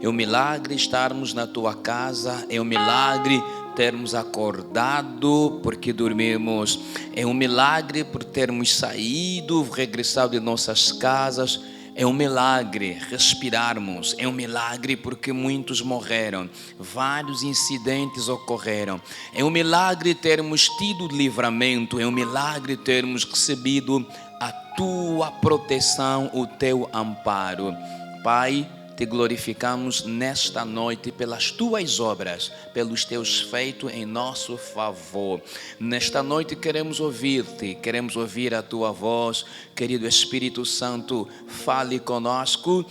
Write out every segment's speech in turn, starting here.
É um milagre estarmos na tua casa. É um milagre termos acordado porque dormimos. É um milagre por termos saído, regressado de nossas casas. É um milagre respirarmos. É um milagre porque muitos morreram. Vários incidentes ocorreram. É um milagre termos tido livramento. É um milagre termos recebido a tua proteção, o teu amparo. Pai, te glorificamos nesta noite pelas tuas obras, pelos teus feitos em nosso favor. Nesta noite queremos ouvir-te, queremos ouvir a tua voz. Querido Espírito Santo, fale conosco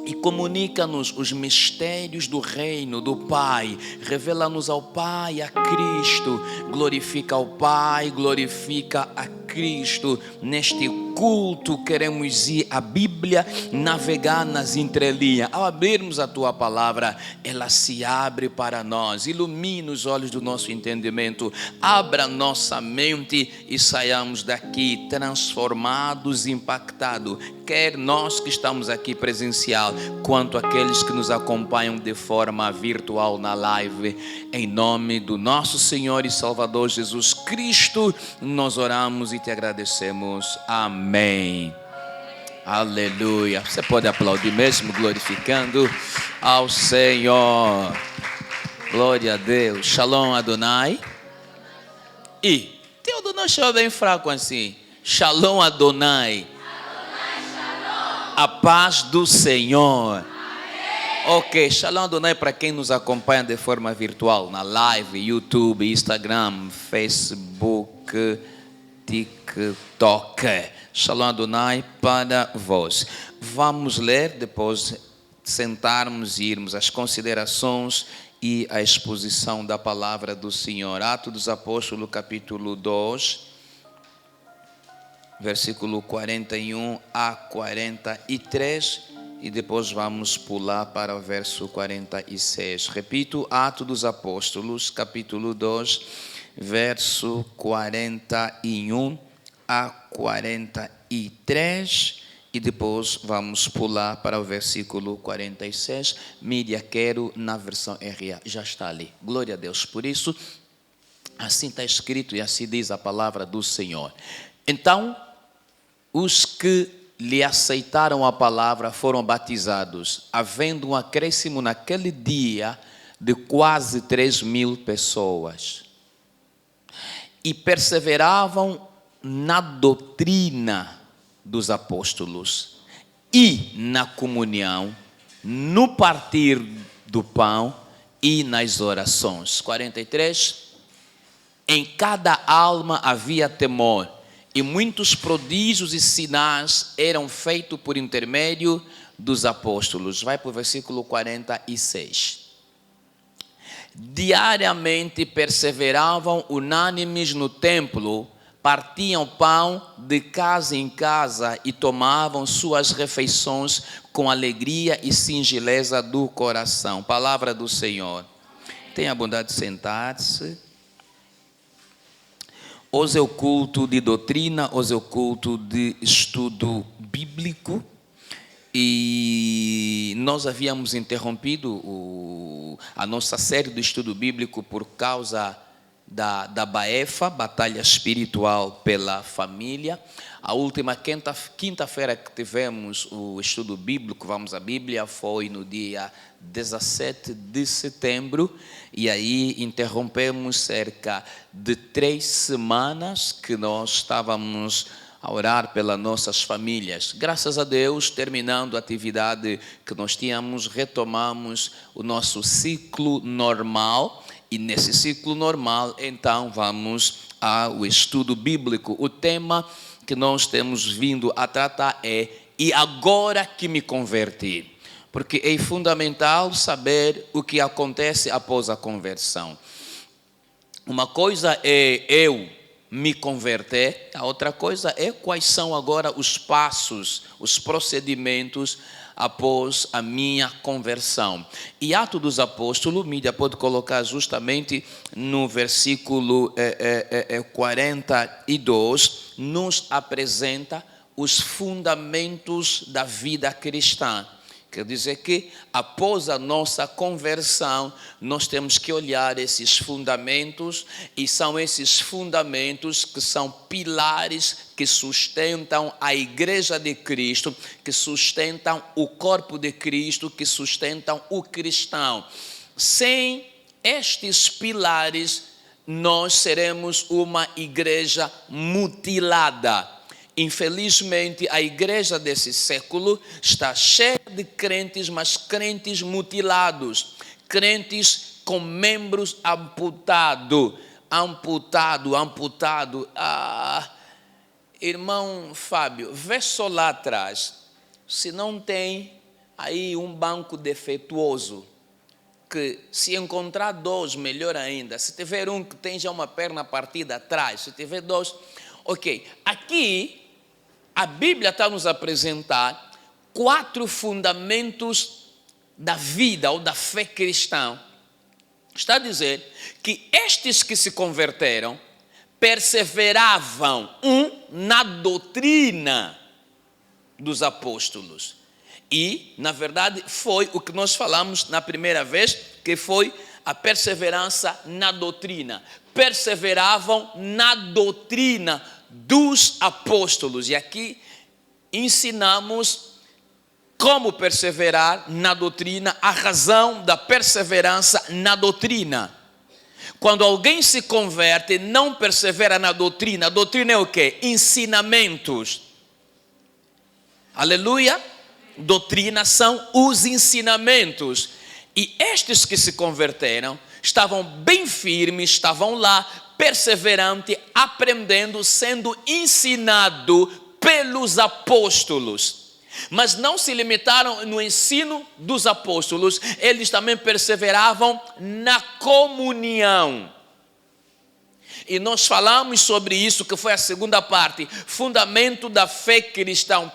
e comunica-nos os mistérios do reino do Pai. Revela-nos ao Pai, a Cristo. Glorifica ao Pai, glorifica a Cristo. Neste culto queremos ir à Bíblia, navegar nas entrelinhas. Ao abrirmos a tua palavra, ela se abre para nós. Ilumina os olhos do nosso entendimento. Abra nossa mente e saiamos daqui transformados, impactados. Quer nós que estamos aqui presencial, quanto aqueles que nos acompanham de forma virtual na live. Em nome do nosso Senhor e Salvador Jesus Cristo, nós oramos e te agradecemos. Amém. Aleluia. Você pode aplaudir mesmo, glorificando ao Senhor. Glória a Deus. Shalom Adonai. E tem o Adonai chama bem fraco assim. Shalom Adonai. A paz do Senhor. Amém. Ok, Shalom Adonai para quem nos acompanha de forma virtual, na live, YouTube, Instagram, Facebook, TikTok. Shalom Adonai para vós. Vamos ler, depois sentarmos e irmos às considerações e à exposição da palavra do Senhor. Atos dos Apóstolos, capítulo 2. Versículo 41 a 43, e depois vamos pular para o verso 46. Repito, Atos dos Apóstolos, capítulo 2, verso 41 a 43, e depois vamos pular para o versículo 46. Mídia, quero na versão RA, já está ali. Glória a Deus por isso. Assim está escrito e assim diz a palavra do Senhor. Então, os que lhe aceitaram a palavra foram batizados, havendo um acréscimo naquele dia de quase 3.000 pessoas. E perseveravam na doutrina dos apóstolos e na comunhão, no partir do pão e nas orações. 43. Em cada alma havia temor, e muitos prodígios e sinais eram feitos por intermédio dos apóstolos. Vai para o versículo 46. Diariamente perseveravam unânimes no templo, partiam pão de casa em casa e tomavam suas refeições com alegria e singeleza do coração. Palavra do Senhor. Tenha a bondade de sentar-se. Hoje é o culto de doutrina, hoje é o culto de estudo bíblico, e nós havíamos interrompido a nossa série do estudo bíblico por causa da BAEFA, Batalha Espiritual pela Família. A última quinta-feira que tivemos o estudo bíblico, vamos à Bíblia, foi no dia 17 de setembro, e aí interrompemos cerca de 3 semanas que nós estávamos a orar pelas nossas famílias. Graças a Deus, terminando a atividade que nós tínhamos, retomamos o nosso ciclo normal, e nesse ciclo normal, então, vamos ao estudo bíblico. O tema que nós temos vindo a tratar é "E agora que me converti", porque é fundamental saber o que acontece após a conversão. Uma coisa é eu me converter, a outra coisa é quais são agora os passos, os procedimentos após a minha conversão. E Atos dos Apóstolos, mídia pode colocar justamente no versículo 42, nos apresenta os fundamentos da vida cristã, Quer dizer que, após a nossa conversão, nós temos que olhar esses fundamentos, e são esses fundamentos que são pilares que sustentam a Igreja de Cristo, que sustentam o corpo de Cristo, que sustentam o cristão. Sem estes pilares, nós seremos uma igreja mutilada. Infelizmente, a igreja desse século está cheia de crentes, mas crentes mutilados, crentes com membros amputados. Irmão Fábio, vê só lá atrás, se não tem aí um banco defeituoso, que se encontrar dois, melhor ainda. Se tiver um que tem já uma perna partida atrás, se tiver dois, ok. Aqui, a Bíblia está nos apresentar 4 fundamentos da vida ou da fé cristã. Está a dizer que estes que se converteram perseveravam, na doutrina dos apóstolos. E, na verdade, foi o que nós falamos na primeira vez, que foi a perseverança na doutrina. Perseveravam na doutrina dos apóstolos. E aqui ensinamos como perseverar na doutrina, a razão da perseverança na doutrina. Quando alguém se converte, não persevera na doutrina. A doutrina é o quê? Ensinamentos. Aleluia! Doutrina são os ensinamentos. E estes que se converteram estavam bem firmes, estavam lá, perseverante, aprendendo, sendo ensinado pelos apóstolos. Mas não se limitaram no ensino dos apóstolos, eles também perseveravam na comunhão. E nós falamos sobre isso, que foi a segunda parte, fundamento da fé cristã,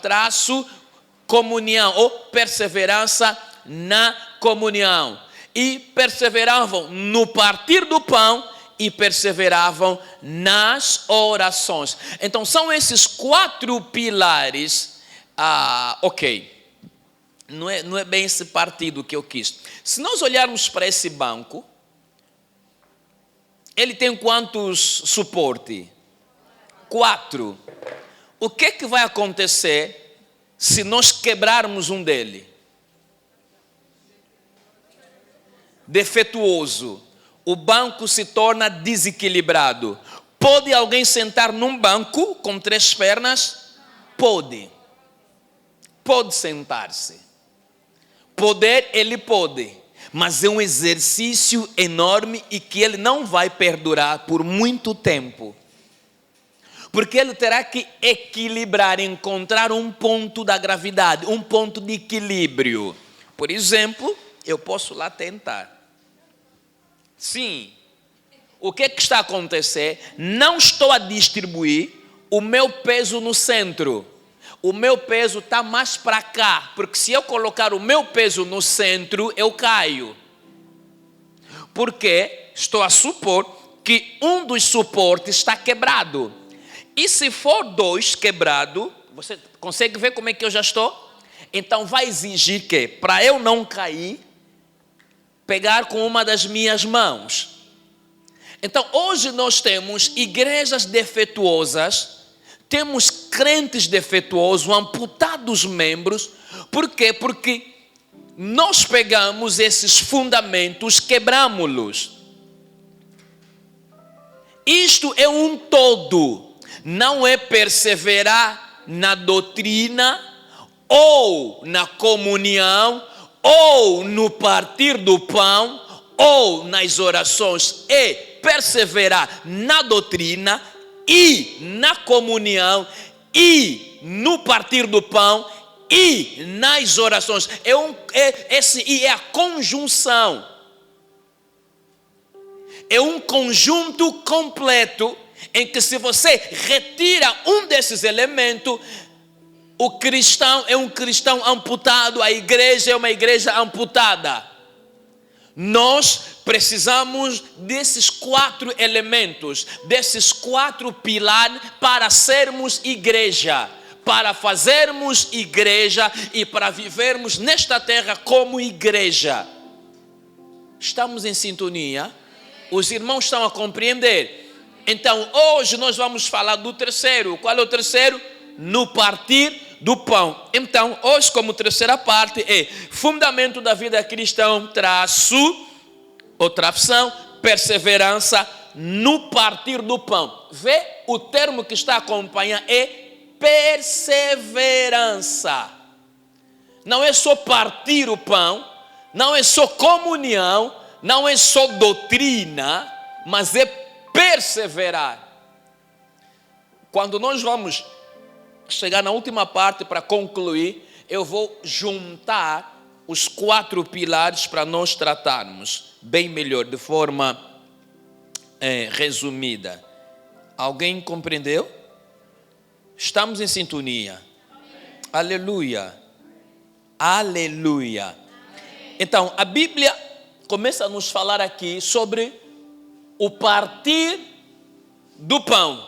comunhão ou perseverança na comunhão. E perseveravam no partir do pão e perseveravam nas orações. Então são esses 4 pilares. Ok, não é bem esse partido que eu quis. Se nós olharmos para esse banco, ele tem quantos suportes? 4. O que é que vai acontecer se nós quebrarmos um dele? Defeituoso. O banco se torna desequilibrado. Pode alguém sentar num banco com 3 pernas? Pode. Pode sentar-se. Poder, ele pode. Mas é um exercício enorme e que ele não vai perdurar por muito tempo. Porque ele terá que equilibrar, encontrar um ponto da gravidade, um ponto de equilíbrio. Por exemplo, eu posso lá tentar. Sim. O que está a acontecer? Não estou a distribuir o meu peso no centro. O meu peso está mais para cá. Porque se eu colocar o meu peso no centro, eu caio. Porque estou a supor que um dos suportes está quebrado. E se for 2 quebrado, você consegue ver como é que eu já estou? Então vai exigir que, para eu não cair, pegar com uma das minhas mãos. Então hoje nós temos igrejas defeituosas, temos crentes defeituosos, amputados membros. Por quê? Porque nós pegamos esses fundamentos, quebramos-los. Isto é um todo. Não é perseverar na doutrina, ou na comunhão, ou no partir do pão, ou nas orações. É perseverar na doutrina, e na comunhão, e no partir do pão, e nas orações. É a conjunção. É um conjunto completo em que, se você retira um desses elementos, o cristão é um cristão amputado, a igreja é uma igreja amputada. Nós precisamos desses 4 elementos, desses 4 pilares para sermos igreja, para fazermos igreja e para vivermos nesta terra como igreja. Estamos em sintonia? Os irmãos estão a compreender? Então, hoje nós vamos falar do terceiro. Qual é o terceiro? No partir do pão. Então, hoje, como terceira parte, é fundamento da vida cristã, traço, ou tração, perseverança no partir do pão. Vê, o termo que está a acompanhar é perseverança. Não é só partir o pão, não é só comunhão, não é só doutrina, mas é perseverar. Quando nós vamos chegar na última parte para concluir, eu vou juntar os 4 pilares para nós tratarmos bem melhor, de forma resumida. Alguém compreendeu? Estamos em sintonia. Amém. Aleluia. Aleluia. Amém. Então, a Bíblia começa a nos falar aqui sobre o partir do pão.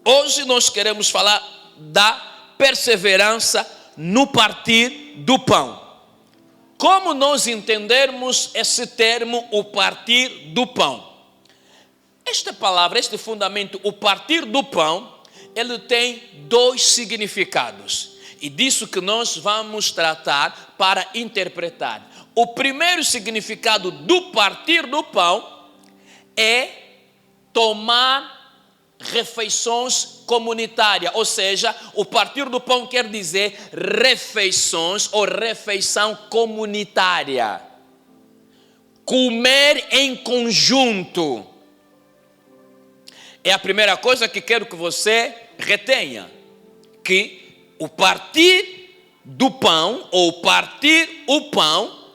Hoje nós queremos falar da perseverança no partir do pão. Como nós entendermos esse termo, o partir do pão? Esta palavra, este fundamento, o partir do pão, ele tem 2 significados. E disso que nós vamos tratar para interpretar. O primeiro significado do partir do pão é tomar refeições comunitárias, ou seja, o partir do pão quer dizer refeições ou refeição comunitária. Comer em conjunto. É a primeira coisa que quero que você retenha, que o partir do pão ou partir o pão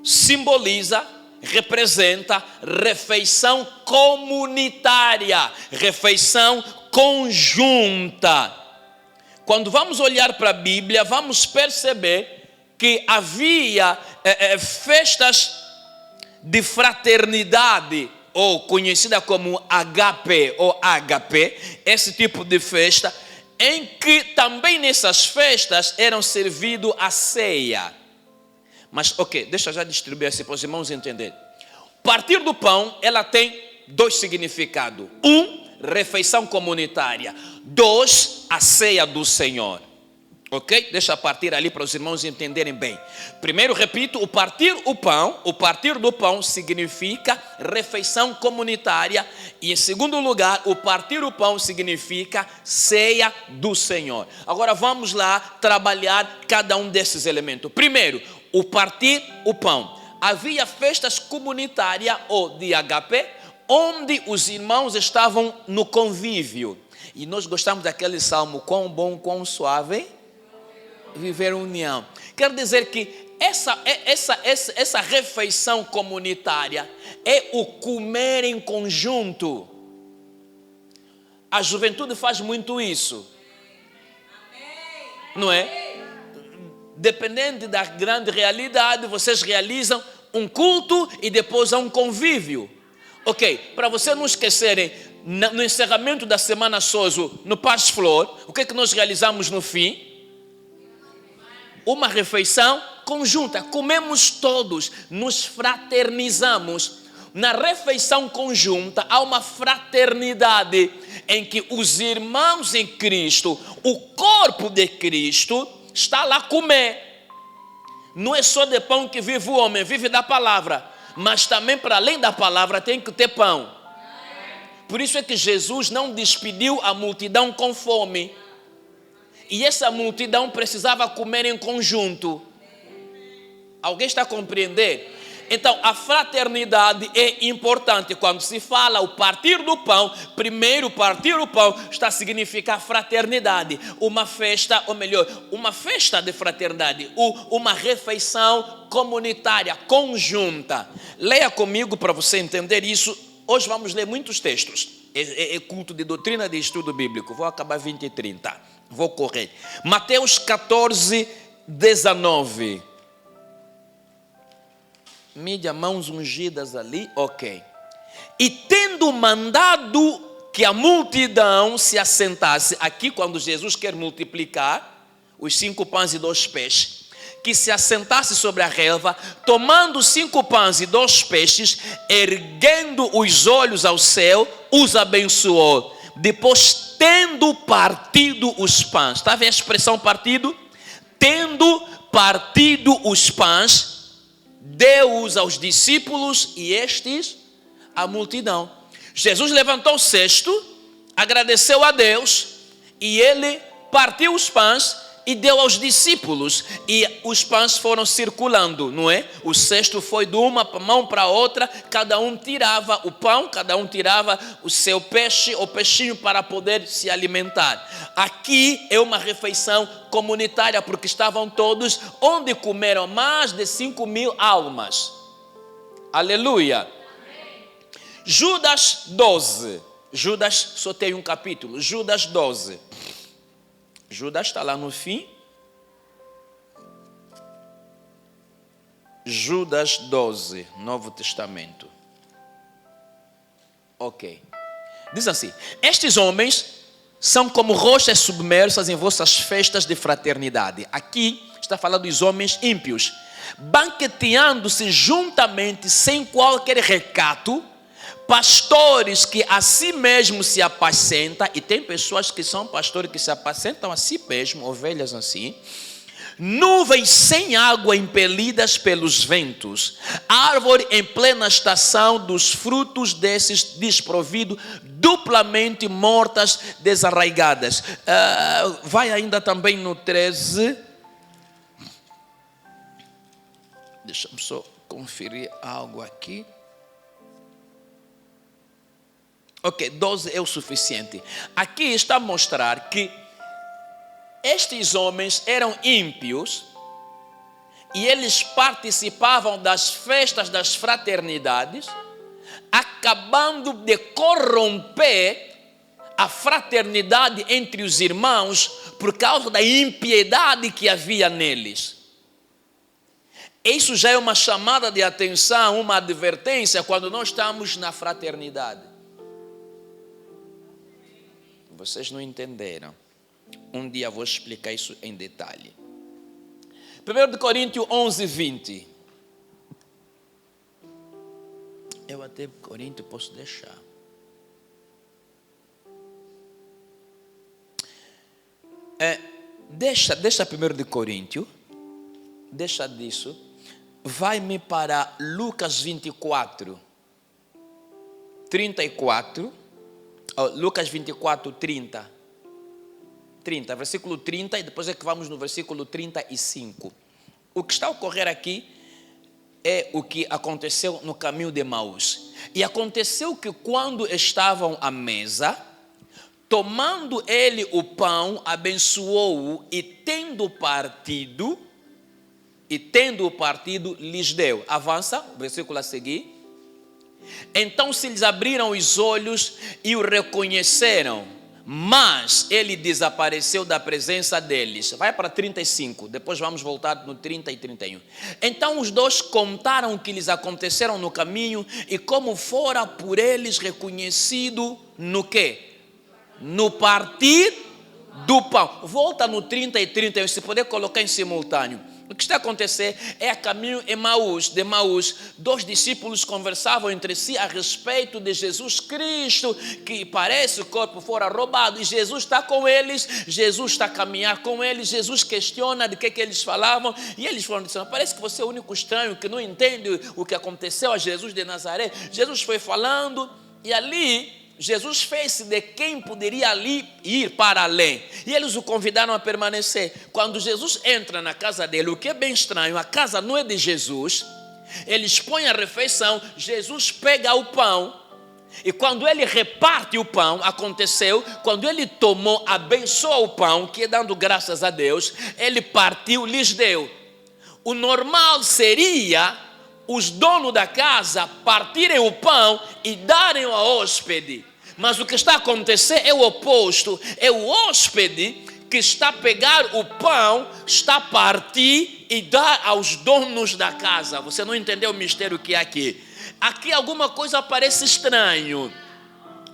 simboliza, representa refeição comunitária, refeição conjunta. Quando vamos olhar para a Bíblia, vamos perceber que havia festas de fraternidade, ou conhecida como agape ou ágape, esse tipo de festa, em que também nessas festas eram servido a ceia. Mas, ok, deixa eu já distribuir assim para os irmãos entenderem. Partir do pão, ela tem 2 significados. 1, refeição comunitária. 2, a ceia do Senhor. Ok? Deixa eu partir ali para os irmãos entenderem bem. Primeiro, repito, o partir do pão significa refeição comunitária. E em segundo lugar, o partir do pão significa ceia do Senhor. Agora vamos lá trabalhar cada um desses elementos. Primeiro, o partir o pão. Havia festas comunitárias ou de agape, onde os irmãos estavam no convívio. E nós gostamos daquele salmo, quão bom, quão suave viver união. Quer dizer que essa refeição comunitária é o comer em conjunto. A juventude faz muito isso. Não é? Dependendo da grande realidade, vocês realizam um culto e depois há um convívio. Ok, para vocês não esquecerem, no encerramento da Semana Soso, no Paz Flor, o que é que nós realizamos no fim? Uma refeição conjunta, comemos todos, nos fraternizamos. Na refeição conjunta há uma fraternidade em que os irmãos em Cristo, o corpo de Cristo, está lá a comer. Não é só de pão que vive o homem, vive da palavra. Mas também para além da palavra tem que ter pão. Por isso é que Jesus não despediu a multidão com fome. E essa multidão precisava comer em conjunto. Alguém está a compreender? Então, a fraternidade é importante. Quando se fala o partir do pão, primeiro partir do pão está a significar fraternidade. Uma festa, ou melhor, uma festa de fraternidade. Uma refeição comunitária, conjunta. Leia comigo para você entender isso. Hoje vamos ler muitos textos. É culto de doutrina de estudo bíblico. Vou acabar 20 e 30. Vou correr. Mateus 14, 19. Mídia, mãos ungidas ali, ok. E tendo mandado que a multidão se assentasse. Aqui, quando Jesus quer multiplicar os 5 pães e 2 peixes, que se assentasse sobre a relva, tomando 5 pães e 2 peixes, erguendo os olhos ao céu, os abençoou. Depois, tendo partido os pães, está a ver a expressão partido? Tendo partido os pães, deu-os aos discípulos e estes à multidão. Jesus levantou o cesto, agradeceu a Deus e ele partiu os pães e deu aos discípulos, e os pães foram circulando, não é? O cesto foi de uma mão para a outra, cada um tirava o pão, cada um tirava o seu peixe ou peixinho para poder se alimentar. Aqui é uma refeição comunitária, porque estavam todos, onde comeram mais de 5.000 almas. Aleluia! Amém. Judas 12. Judas só tem um capítulo. Judas 12. Judas está lá no fim. Judas 12, Novo Testamento. Ok. Diz assim: estes homens são como rochas submersas em vossas festas de fraternidade. Aqui está falando dos homens ímpios, banqueteando-se juntamente sem qualquer recato, pastores que a si mesmos se apacentam, e tem pessoas que são pastores que se apacentam a si mesmos, ovelhas assim, nuvens sem água impelidas pelos ventos, árvore em plena estação dos frutos desses desprovido, duplamente mortas, desarraigadas. Vai ainda também no 13. Deixa-me só conferir algo aqui. Ok, 12 é o suficiente. Aqui está a mostrar que estes homens eram ímpios e eles participavam das festas das fraternidades, acabando de corromper a fraternidade entre os irmãos por causa da impiedade que havia neles. Isso já é uma chamada de atenção, uma advertência quando nós estamos na fraternidade. Vocês não entenderam. Um dia vou explicar isso em detalhe. 1 Coríntios 11, 20. Eu até Coríntios posso deixar. Deixa 1 Coríntios. Deixa disso. Vai-me para Lucas 24, 34. Lucas 24, 30, versículo 30, e depois é que vamos no versículo 35. O que está a ocorrer aqui é o que aconteceu no caminho de Emaús. E aconteceu que quando estavam à mesa, tomando ele o pão, abençoou-o e tendo partido, lhes deu. Avança, versículo a seguir. Então se lhes abriram os olhos e o reconheceram, mas ele desapareceu da presença deles. Vai para 35, depois vamos voltar no 30 e 31. Então os dois contaram o que lhes aconteceram no caminho e como fora por eles reconhecido no quê? No partir do pão. Volta no 30 e 31, se puder colocar em simultâneo. O que está a acontecer é a caminho de Emaús. 2 discípulos conversavam entre si a respeito de Jesus Cristo, que parece o corpo fora roubado, e Jesus está com eles, Jesus está a caminhar com eles, Jesus questiona de que eles falavam, e eles foram dizendo: parece que você é o único estranho que não entende o que aconteceu a Jesus de Nazaré. Jesus foi falando, e ali Jesus fez-se de quem poderia ali ir para além. E eles o convidaram a permanecer. Quando Jesus entra na casa dele, o que é bem estranho, a casa não é de Jesus. Eles põem a refeição, Jesus pega o pão. E quando ele reparte o pão, aconteceu, quando ele tomou, abençoou o pão, que é dando graças a Deus, ele partiu, lhes deu. O normal seria os donos da casa partirem o pão e darem ao hóspede. Mas o que está a acontecer é o oposto. É o hóspede que está a pegar o pão, está a partir e dar aos donos da casa. Você não entendeu o mistério que é aqui? Aqui alguma coisa parece estranho.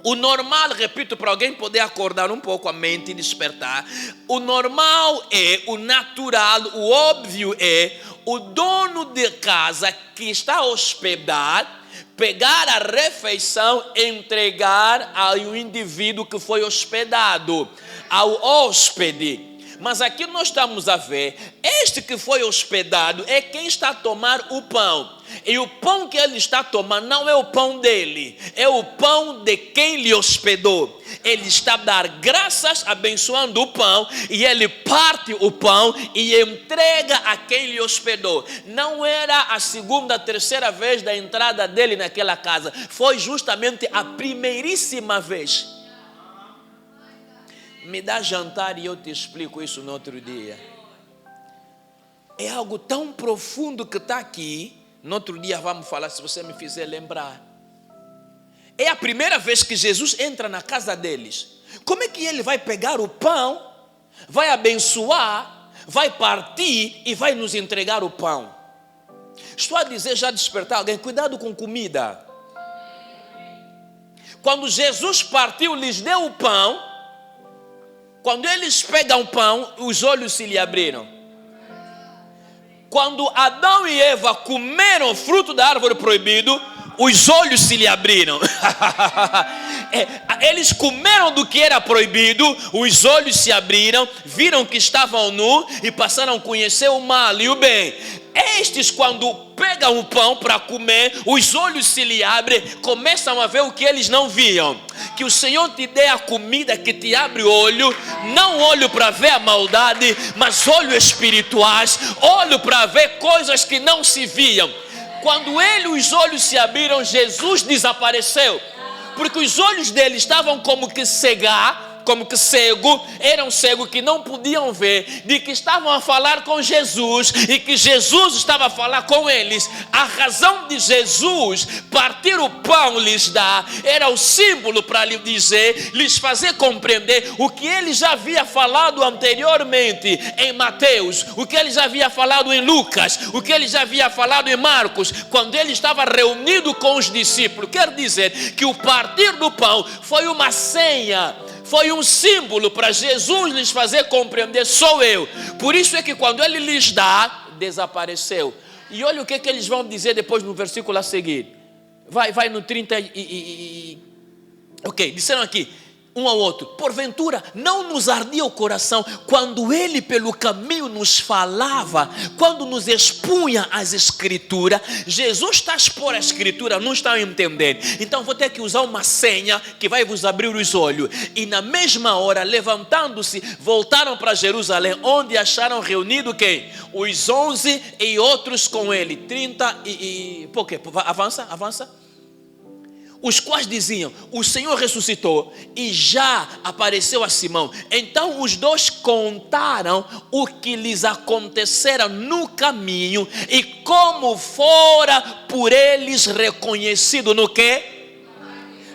O normal, repito, para alguém poder acordar um pouco a mente e despertar. O normal é, o natural, o óbvio é, o dono de casa que está a hospedar, pegar a refeição e entregar ao indivíduo que foi hospedado, ao hóspede. Mas aqui nós estamos a ver, este que foi hospedado é quem está a tomar o pão. E o pão que ele está tomando não é o pão dele, é o pão de quem lhe hospedou. Ele está a dar graças, abençoando o pão, e ele parte o pão e entrega a quem lhe hospedou. Não era a segunda, terceira vez da entrada dele naquela casa, foi justamente a primeiríssima vez. Me dá jantar e eu te explico isso no outro dia. É algo tão profundo que está aqui. No outro dia vamos falar, se você me fizer lembrar. É a primeira vez que Jesus entra na casa deles. Como é que ele vai pegar o pão, vai abençoar, vai partir e vai nos entregar o pão? Estou a dizer, já despertar alguém, cuidado com comida. Quando Jesus partiu, lhes deu o pão. Quando eles pegam o pão, os olhos se lhe abriram. Quando Adão e Eva comeram o fruto da árvore proibido, os olhos se lhe abriram. Eles comeram do que era proibido, os olhos se abriram, viram que estavam nus e passaram a conhecer o mal e o bem. Estes, quando pegam o pão para comer, os olhos se lhe abrem, começam a ver o que eles não viam. Que o Senhor te dê a comida que te abre o olho, não olho para ver a maldade, mas olho espirituais, olho para ver coisas que não se viam. Quando os olhos se abriram, Jesus desapareceu, porque os olhos dele estavam como que cego, eram cegos que não podiam ver, de que estavam a falar com Jesus e que Jesus estava a falar com eles. A razão de Jesus partir o pão lhes dar era o símbolo para lhes dizer, lhes fazer compreender o que ele já havia falado anteriormente em Mateus, o que ele já havia falado em Lucas, o que ele já havia falado em Marcos, quando ele estava reunido com os discípulos. Quer dizer que o partir do pão foi uma senha, foi um símbolo para Jesus lhes fazer compreender, sou eu. Por isso é que quando ele lhes dá, desapareceu. E olha o que eles vão dizer depois no versículo a seguir. Vai no 30 Ok, disseram aqui, um ao outro, porventura não nos ardia o coração quando ele pelo caminho nos falava, quando nos expunha as escrituras. Jesus está a expor a escritura, não está a entender. Então vou ter que usar uma senha que vai vos abrir os olhos. E na mesma hora, levantando-se, voltaram para Jerusalém, onde acharam reunido quem? Os 11 e outros com ele. 30 Por quê? Avança. Os quais diziam, o Senhor ressuscitou e já apareceu a Simão. Então os dois contaram o que lhes acontecera no caminho e como fora por eles reconhecido no quê?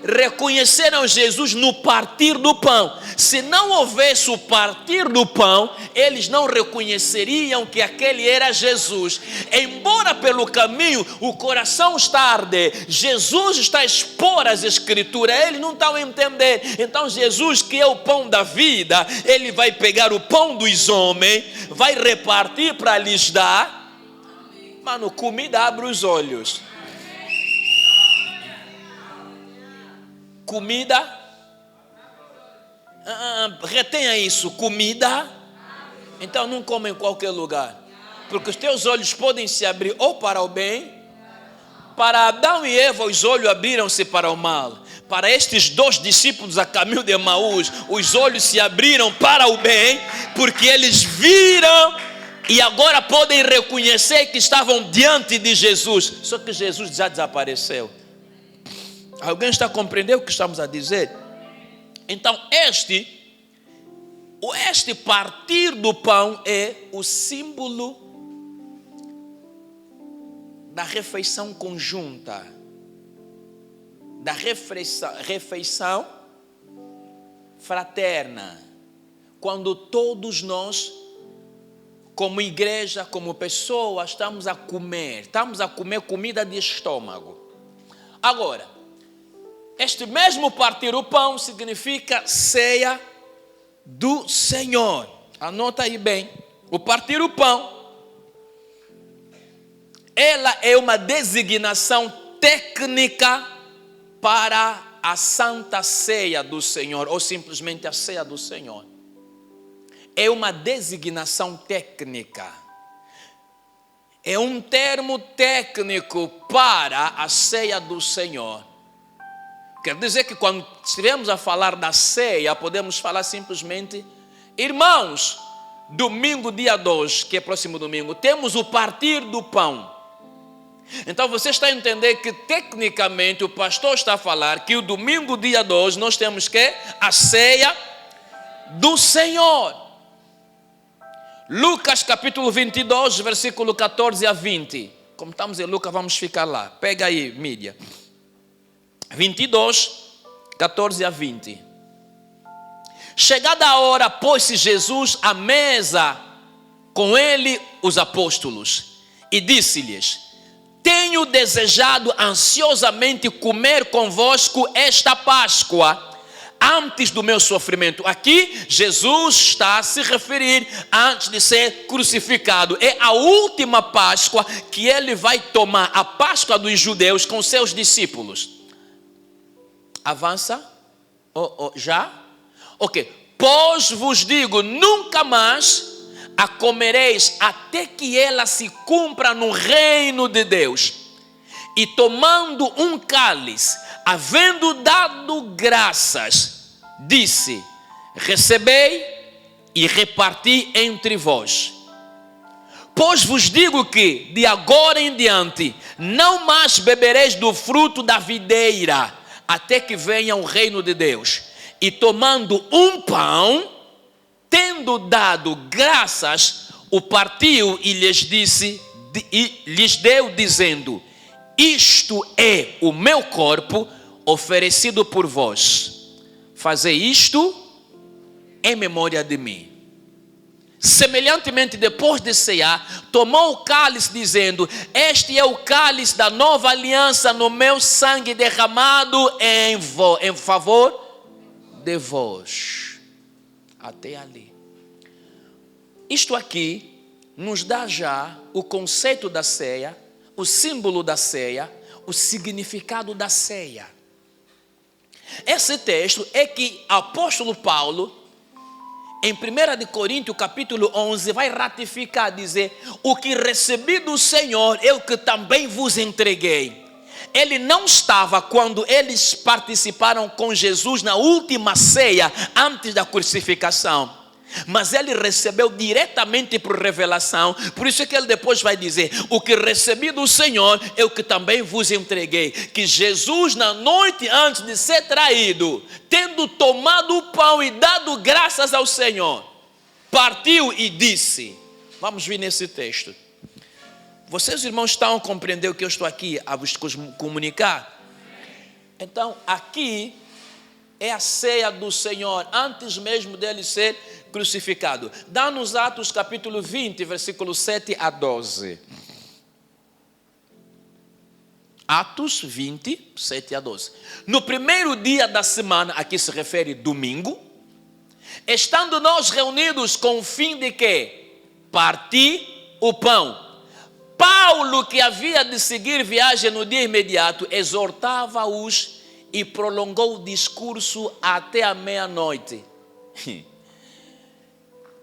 Reconheceram Jesus no partir do pão. Se não houvesse o partir do pão, eles não reconheceriam que aquele era Jesus. Embora pelo caminho o coração está a arder, Jesus está a expor as escrituras, eles não estão a entender. Então Jesus, que é o pão da vida, ele vai pegar o pão dos homens, vai repartir para lhes dar. Mano, comida abre os olhos. Comida, retenha isso, comida, então não come em qualquer lugar, porque os teus olhos podem se abrir ou para o bem. Para Adão e Eva os olhos abriram-se para o mal. Para estes dois discípulos a caminho de Emaús, os olhos se abriram para o bem, porque eles viram e agora podem reconhecer que estavam diante de Jesus, só que Jesus já desapareceu. Alguém está a compreender o que estamos a dizer? Então este partir do pão é o símbolo da refeição conjunta, da refeição fraterna, quando todos nós, como igreja, como pessoas, estamos a comer comida de estômago. Agora, Este mesmo partir o pão significa ceia do Senhor. Anota aí bem. O partir o pão, ela é uma designação técnica para a Santa Ceia do Senhor, ou simplesmente a ceia do Senhor. É uma designação técnica. É um termo técnico para a ceia do Senhor. Quer dizer que quando estivermos a falar da ceia, podemos falar simplesmente: irmãos, domingo dia 2, que é próximo domingo, temos o partir do pão. Então você está a entender que tecnicamente o pastor está a falar que o domingo dia 2 nós temos que a ceia do Senhor. Lucas capítulo 22, versículo 14 a 20. Como estamos em Lucas, vamos ficar lá. Pega aí, mídia. 22, 14 a 20. Chegada a hora, pôs-se Jesus à mesa, com ele os apóstolos, e disse-lhes: tenho desejado ansiosamente comer convosco esta Páscoa, antes do meu sofrimento. Aqui Jesus está a se referir antes de ser crucificado. É a última Páscoa que ele vai tomar, a Páscoa dos judeus com seus discípulos. Avança. Já? Ok. Pois vos digo, nunca mais a comereis até que ela se cumpra no reino de Deus. E tomando um cálice, havendo dado graças, disse: recebei e reparti entre vós. Pois vos digo que de agora em diante não mais bebereis do fruto da videira, até que venha o reino de Deus. E tomando um pão, tendo dado graças, o partiu e lhes deu, dizendo: isto é o meu corpo oferecido por vós. Fazei isto em memória de mim. Semelhantemente, depois de cear, tomou o cálice, dizendo: este é o cálice da nova aliança no meu sangue derramado em favor de vós. Até ali. Isto aqui nos dá já o conceito da ceia, o símbolo da ceia, o significado da ceia. Esse texto é que o apóstolo Paulo, em 1 Coríntios capítulo 11, vai ratificar, dizer: o que recebi do Senhor é o que também vos entreguei. Ele não estava quando eles participaram com Jesus na última ceia, antes da crucificação. Mas ele recebeu diretamente por revelação. Por isso é que ele depois vai dizer: o que recebi do Senhor é o que também vos entreguei. Que Jesus, na noite antes de ser traído, tendo tomado o pão e dado graças ao Senhor, partiu e disse. Vamos ver nesse texto. Vocês, irmãos, estão a compreender o que eu estou aqui a vos comunicar? Então, aqui é a ceia do Senhor, antes mesmo dele ser crucificado. Dá-nos Atos capítulo 20, versículo 7 a 12. Atos 20, 7 a 12. No primeiro dia da semana, aqui se refere domingo, estando nós reunidos com o fim de quê? Partir o pão. Paulo, que havia de seguir viagem no dia imediato, exortava-os e prolongou o discurso até a meia-noite.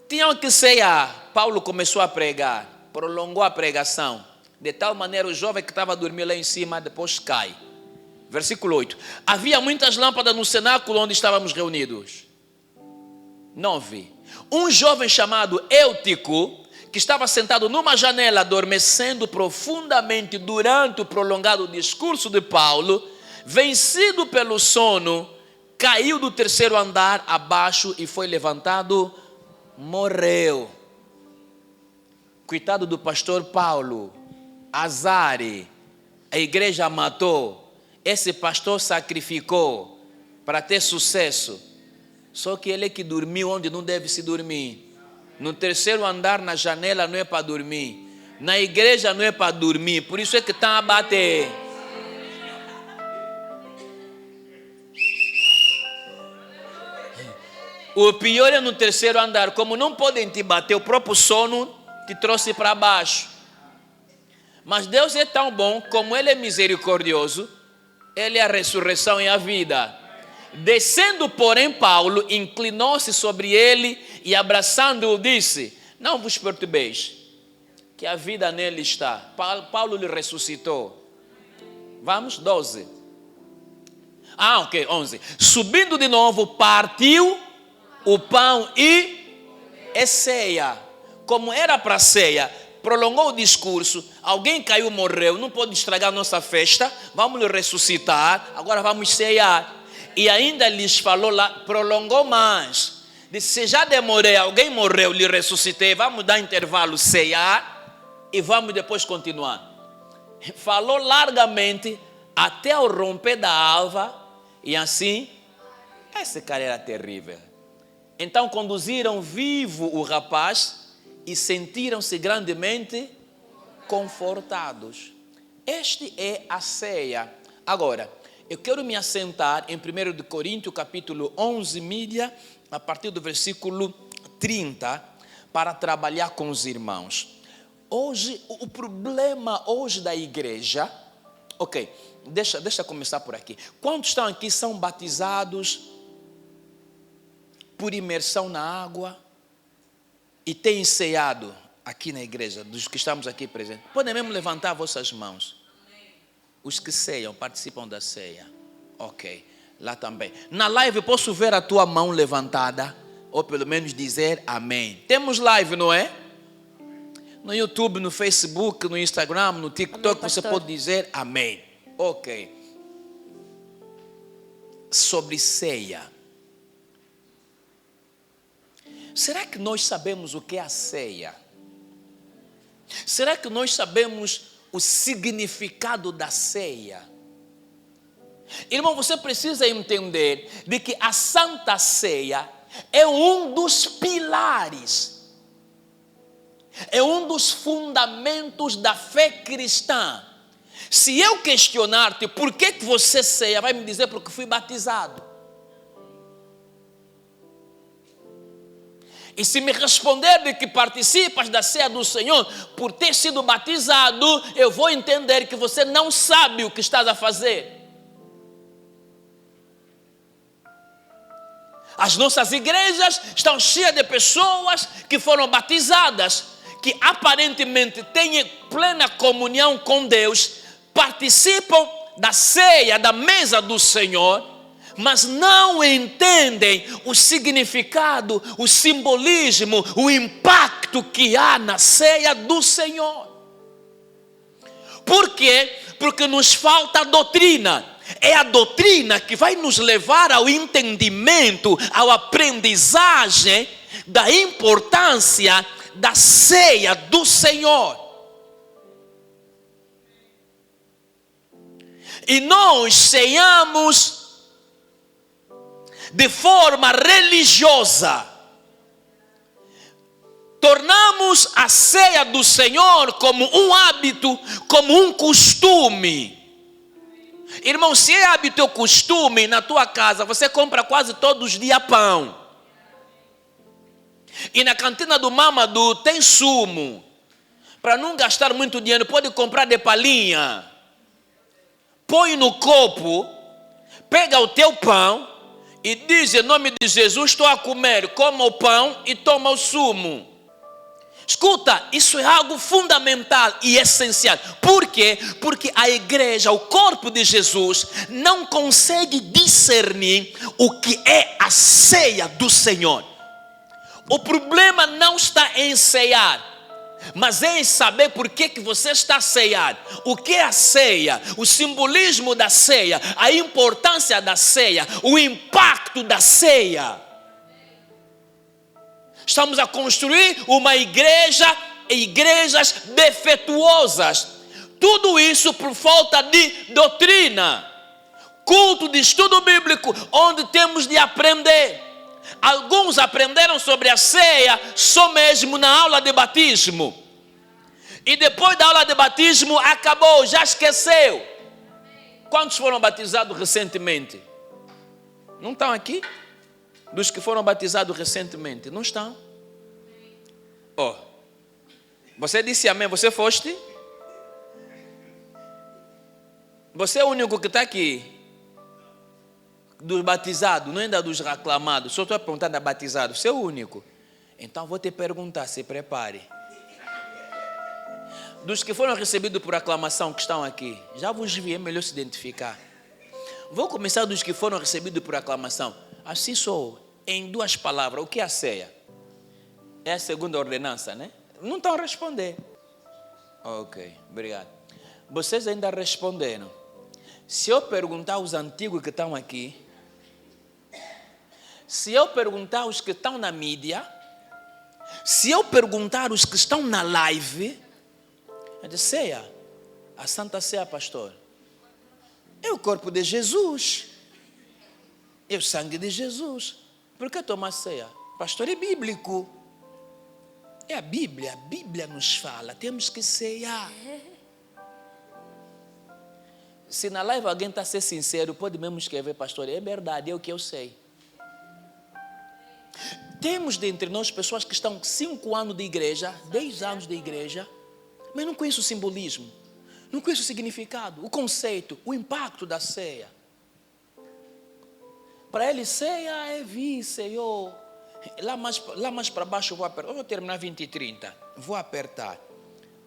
Tinham que cear. Paulo começou a pregar, prolongou a pregação, de tal maneira o jovem que estava a dormir lá em cima depois cai. Versículo 8. Havia muitas lâmpadas no cenáculo onde estávamos reunidos. 9. Um jovem chamado Eutico, que estava sentado numa janela adormecendo profundamente durante o prolongado discurso de Paulo, vencido pelo sono, caiu do terceiro andar abaixo e foi levantado, morreu. Coitado do pastor Paulo, azare, a igreja matou, esse pastor sacrificou para ter sucesso, só que ele é que dormiu onde não deve se dormir. No terceiro andar, na janela, não é para dormir. Na igreja não é para dormir. Por isso é que estão a bater. O pior é no terceiro andar. Como não podem te bater, o próprio sono te trouxe para baixo. Mas Deus é tão bom, como Ele é misericordioso, Ele é a ressurreição e a vida. Descendo, porém, Paulo inclinou-se sobre ele e abraçando-o disse: não vos perturbeis, que a vida nele está. Paulo lhe ressuscitou. Vamos, 12. 11. Subindo de novo, partiu o pão e ceia. Como era para ceia, prolongou o discurso. Alguém caiu, morreu, não pode estragar a nossa festa. Vamos lhe ressuscitar, agora vamos ceiar. E ainda lhes falou lá, prolongou mais. Disse: se já demorei, alguém morreu, lhe ressuscitei, vamos dar intervalo, ceiar e vamos depois continuar. Falou largamente até ao romper da alva. E assim, esse cara era terrível. Então conduziram vivo o rapaz e sentiram-se grandemente confortados. Este é a ceia. Agora, eu quero me assentar em 1 Coríntios capítulo 11, mídia, a partir do versículo 30, para trabalhar com os irmãos. Hoje, o problema hoje da igreja, deixa começar por aqui. Quantos estão aqui são batizados por imersão na água e têm ceado aqui na igreja, dos que estamos aqui presentes? Podem mesmo levantar vossas mãos. Os que ceiam, participam da ceia. Ok, lá também. Na live posso ver a tua mão levantada, ou pelo menos dizer amém. Temos live, não é? No YouTube, no Facebook, no Instagram, no TikTok, você pode dizer amém. Ok. Sobre ceia. Será que nós sabemos o que é a ceia? Será que nós sabemos o significado da ceia? Irmão, você precisa entender de que a Santa Ceia é um dos pilares, é um dos fundamentos da fé cristã. Se eu questionar-te por que você ceia, vai me dizer: porque fui batizado. E se me responder de que participas da ceia do Senhor por ter sido batizado, eu vou entender que você não sabe o que estás a fazer. As nossas igrejas estão cheias de pessoas que foram batizadas, que aparentemente têm plena comunhão com Deus, participam da ceia, da mesa do Senhor, mas não entendem o significado, o simbolismo, o impacto que há na ceia do Senhor. Por quê? Porque nos falta a doutrina. É a doutrina que vai nos levar ao entendimento, à aprendizagem da importância da ceia do Senhor. E nós ceiamos de forma religiosa. Tornamos a ceia do Senhor como um hábito, como um costume. Irmão, se é hábito ou costume na tua casa, você compra quase todos os dias pão. E na cantina do Mamadou tem sumo. Para não gastar muito dinheiro, pode comprar de palhinha. Põe no copo, pega o teu pão e diz: em nome de Jesus estou a comer. Coma o pão e toma o sumo. Escuta, isso é algo fundamental e essencial. Por quê? Porque a igreja, o corpo de Jesus, não consegue discernir o que é a ceia do Senhor. O problema não está em ceiar, mas é em saber por que você está a ceiar. O que é a ceia? O simbolismo da ceia, a importância da ceia, o impacto da ceia. Estamos a construir uma igreja, igrejas defeituosas. Tudo isso por falta de doutrina. Culto de estudo bíblico, onde temos de aprender. Alguns aprenderam sobre a ceia só mesmo na aula de batismo. E depois da aula de batismo acabou, já esqueceu. Quantos foram batizados recentemente? Não estão aqui? dos que foram batizados recentemente? Não estão? Oh, você disse amém, você foste? Você é o único que está aqui. Dos batizados, não ainda dos reclamados. Só estou perguntando a batizados. Você é o único. Então vou te perguntar, se prepare. Dos que foram recebidos por aclamação que estão aqui, já vos vi, é melhor se identificar. Vou começar dos que foram recebidos por aclamação. Assim sou, em 2 palavras, o que é a ceia? É a segunda ordenança, né? Não estão a responder. Ok, obrigado. Vocês ainda responderam. Se eu perguntar aos antigos que estão aqui, se eu perguntar aos que estão na mídia, se eu perguntar aos que estão na live, eu disse, ceia, a Santa Ceia, pastor, é o corpo de Jesus, é o sangue de Jesus. Por que tomar ceia? Pastor, é bíblico. É a Bíblia nos fala, temos que ceiar. Se na live alguém está a ser sincero, pode mesmo escrever, pastor, é verdade, é o que eu sei. Temos dentre nós pessoas que estão 5 anos de igreja, 10 anos de igreja, mas não conhecem o simbolismo, não conhecem o significado, o conceito, o impacto da ceia. Para ele, ceia é vir, Senhor. Lá mais para baixo eu vou apertar. Eu vou terminar 20 e 30. Vou apertar.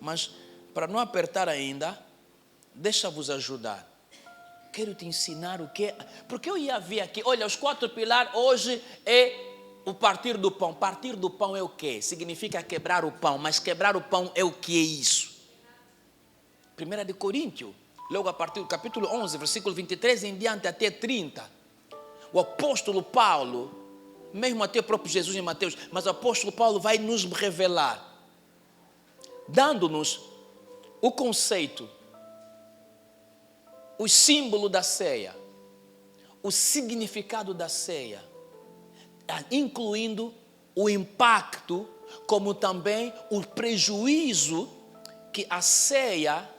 Mas para não apertar ainda, deixa-vos ajudar. Quero te ensinar o que é. Porque eu ia ver aqui, olha, os 4 pilares hoje é o partir do pão. Partir do pão é o quê? Significa quebrar o pão. Mas quebrar o pão é o que é isso? 1 Coríntios, logo a partir do capítulo 11, versículo 23 em diante até 30. O apóstolo Paulo, mesmo até o próprio Jesus em Mateus, mas o apóstolo Paulo vai nos revelar, dando-nos o conceito, o símbolo da ceia, o significado da ceia, incluindo o impacto, como também o prejuízo que a ceia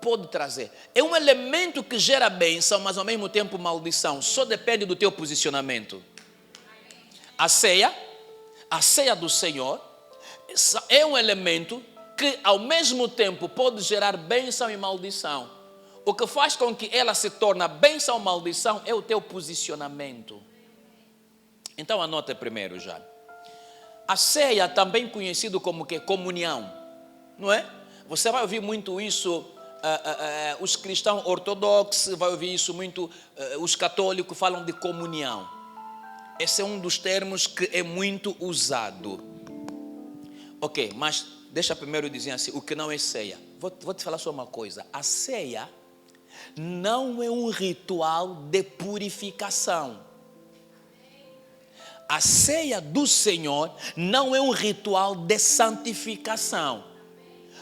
pode trazer. É um elemento que gera bênção, mas ao mesmo tempo maldição. Só depende do teu posicionamento. A ceia do Senhor, é um elemento que ao mesmo tempo pode gerar bênção e maldição. O que faz com que ela se torne bênção ou maldição é o teu posicionamento. Então anota primeiro já. A ceia, também conhecido como que? Comunhão, não é? Você vai ouvir muito isso, os cristãos ortodoxos, vai ouvir isso muito, os católicos falam de comunhão. Esse é um dos termos que é muito usado. Ok, mas deixa primeiro dizer assim, o que não é ceia. Vou te falar só uma coisa. A ceia não é um ritual de purificação. A ceia do Senhor não é um ritual de santificação.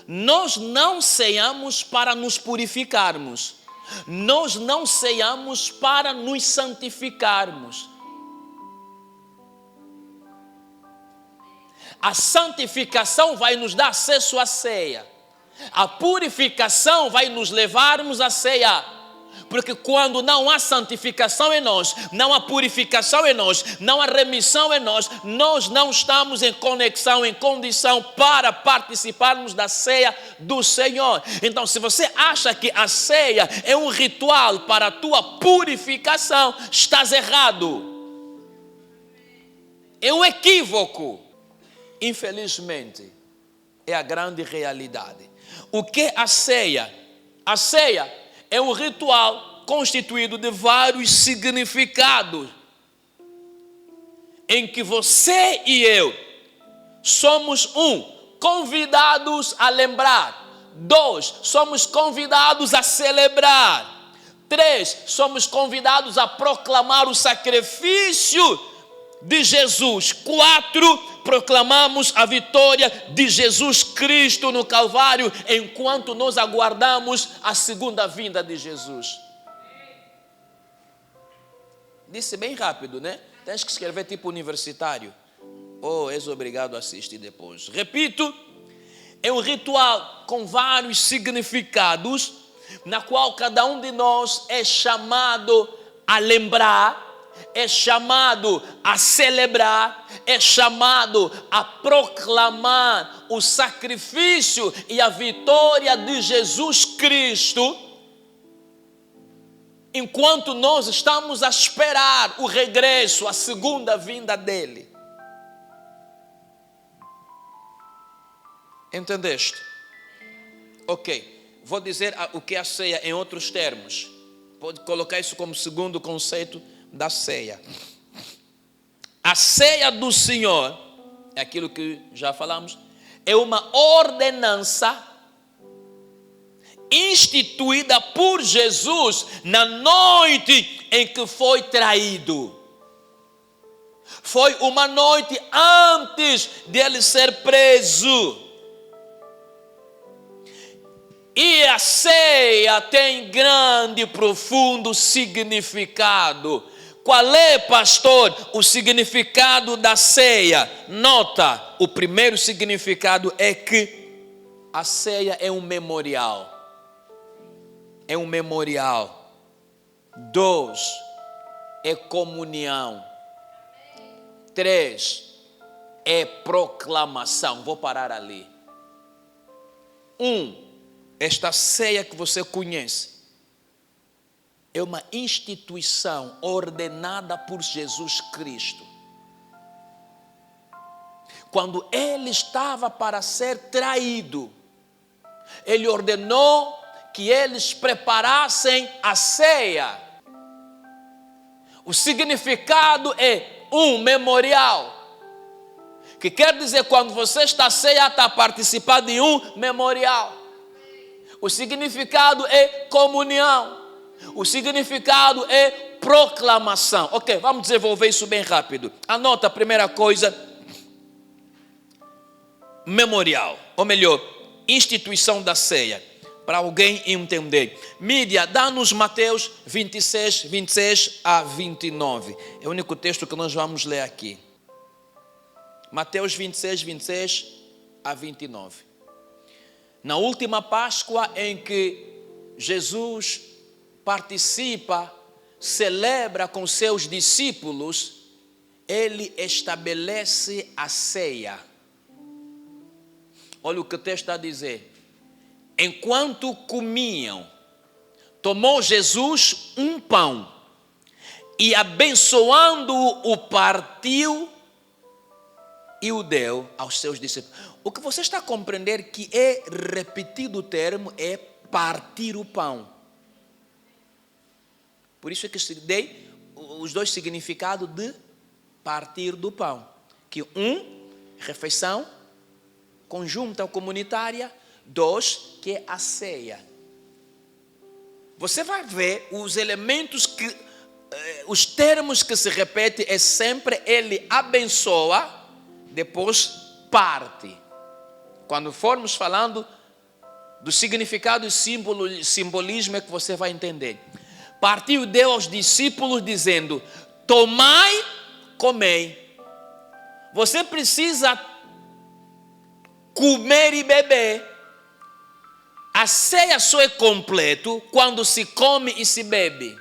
Nós não ceamos para nos purificarmos. Nós não ceamos para nos santificarmos. A santificação vai nos dar acesso à ceia. A purificação vai nos levarmos à ceia. Porque quando não há santificação em nós, não há purificação em nós, não há remissão em nós, nós não estamos em conexão, em condição para participarmos da ceia do Senhor. Então, se você acha que a ceia é um ritual para a tua purificação, estás errado. É um equívoco. Infelizmente, é a grande realidade. O que é a ceia? A ceia é um ritual constituído de vários significados, em que você e eu somos convidados a lembrar. 2, somos convidados a celebrar. 3, somos convidados a proclamar o sacrifício de Jesus. 4, proclamamos a vitória de Jesus Cristo no Calvário, enquanto nós aguardamos a segunda vinda de Jesus. Disse bem rápido, né? Tens que escrever tipo universitário. Ou és obrigado a assistir depois. Repito, é um ritual com vários significados, na qual cada um de nós é chamado a lembrar, é chamado a celebrar, é chamado a proclamar o sacrifício e a vitória de Jesus Cristo, enquanto nós estamos a esperar o regresso, a segunda vinda dele. Entendeste? Ok, vou dizer o que é a ceia em outros termos. Pode colocar isso como segundo conceito da ceia. A ceia do Senhor, é aquilo que já falamos, é uma ordenança instituída por Jesus na noite em que foi traído. Foi uma noite antes de ele ser preso. E a ceia tem grande e profundo significado. Qual é, pastor, o significado da ceia? Nota, o primeiro significado é que a ceia é um memorial. É um memorial. 2, é comunhão. 3, é proclamação. Vou parar ali. 1, esta ceia que você conhece é uma instituição ordenada por Jesus Cristo. Quando ele estava para ser traído, ele ordenou que eles preparassem a ceia. O significado é um memorial, que quer dizer, quando você está à ceia, está participando de um memorial. O significado é comunhão. O significado é proclamação. Ok, vamos desenvolver isso bem rápido. Anota a primeira coisa: memorial, ou melhor, instituição da ceia. Para alguém entender. Mídia, dá-nos Mateus 26, 26 a 29. É o único texto que nós vamos ler aqui. Mateus 26, 26 a 29. Na última Páscoa em que Jesus participa, celebra com seus discípulos, ele estabelece a ceia. Olha o que o texto está a dizer. Enquanto comiam, tomou Jesus um pão e, abençoando-o, o partiu e o deu aos seus discípulos. O que você está a compreender que é repetido o termo é partir o pão. Por isso é que dei os dois significados de partir do pão. Que refeição conjunta ou comunitária. 2, que é a ceia. Você vai ver os elementos que, os termos que se repetem é sempre ele abençoa, depois parte. Quando formos falando do significado e simbolismo é que você vai entender. Partiu e deu aos discípulos dizendo: tomai, comei. Você precisa comer e beber. A ceia só é completo quando se come e se bebe.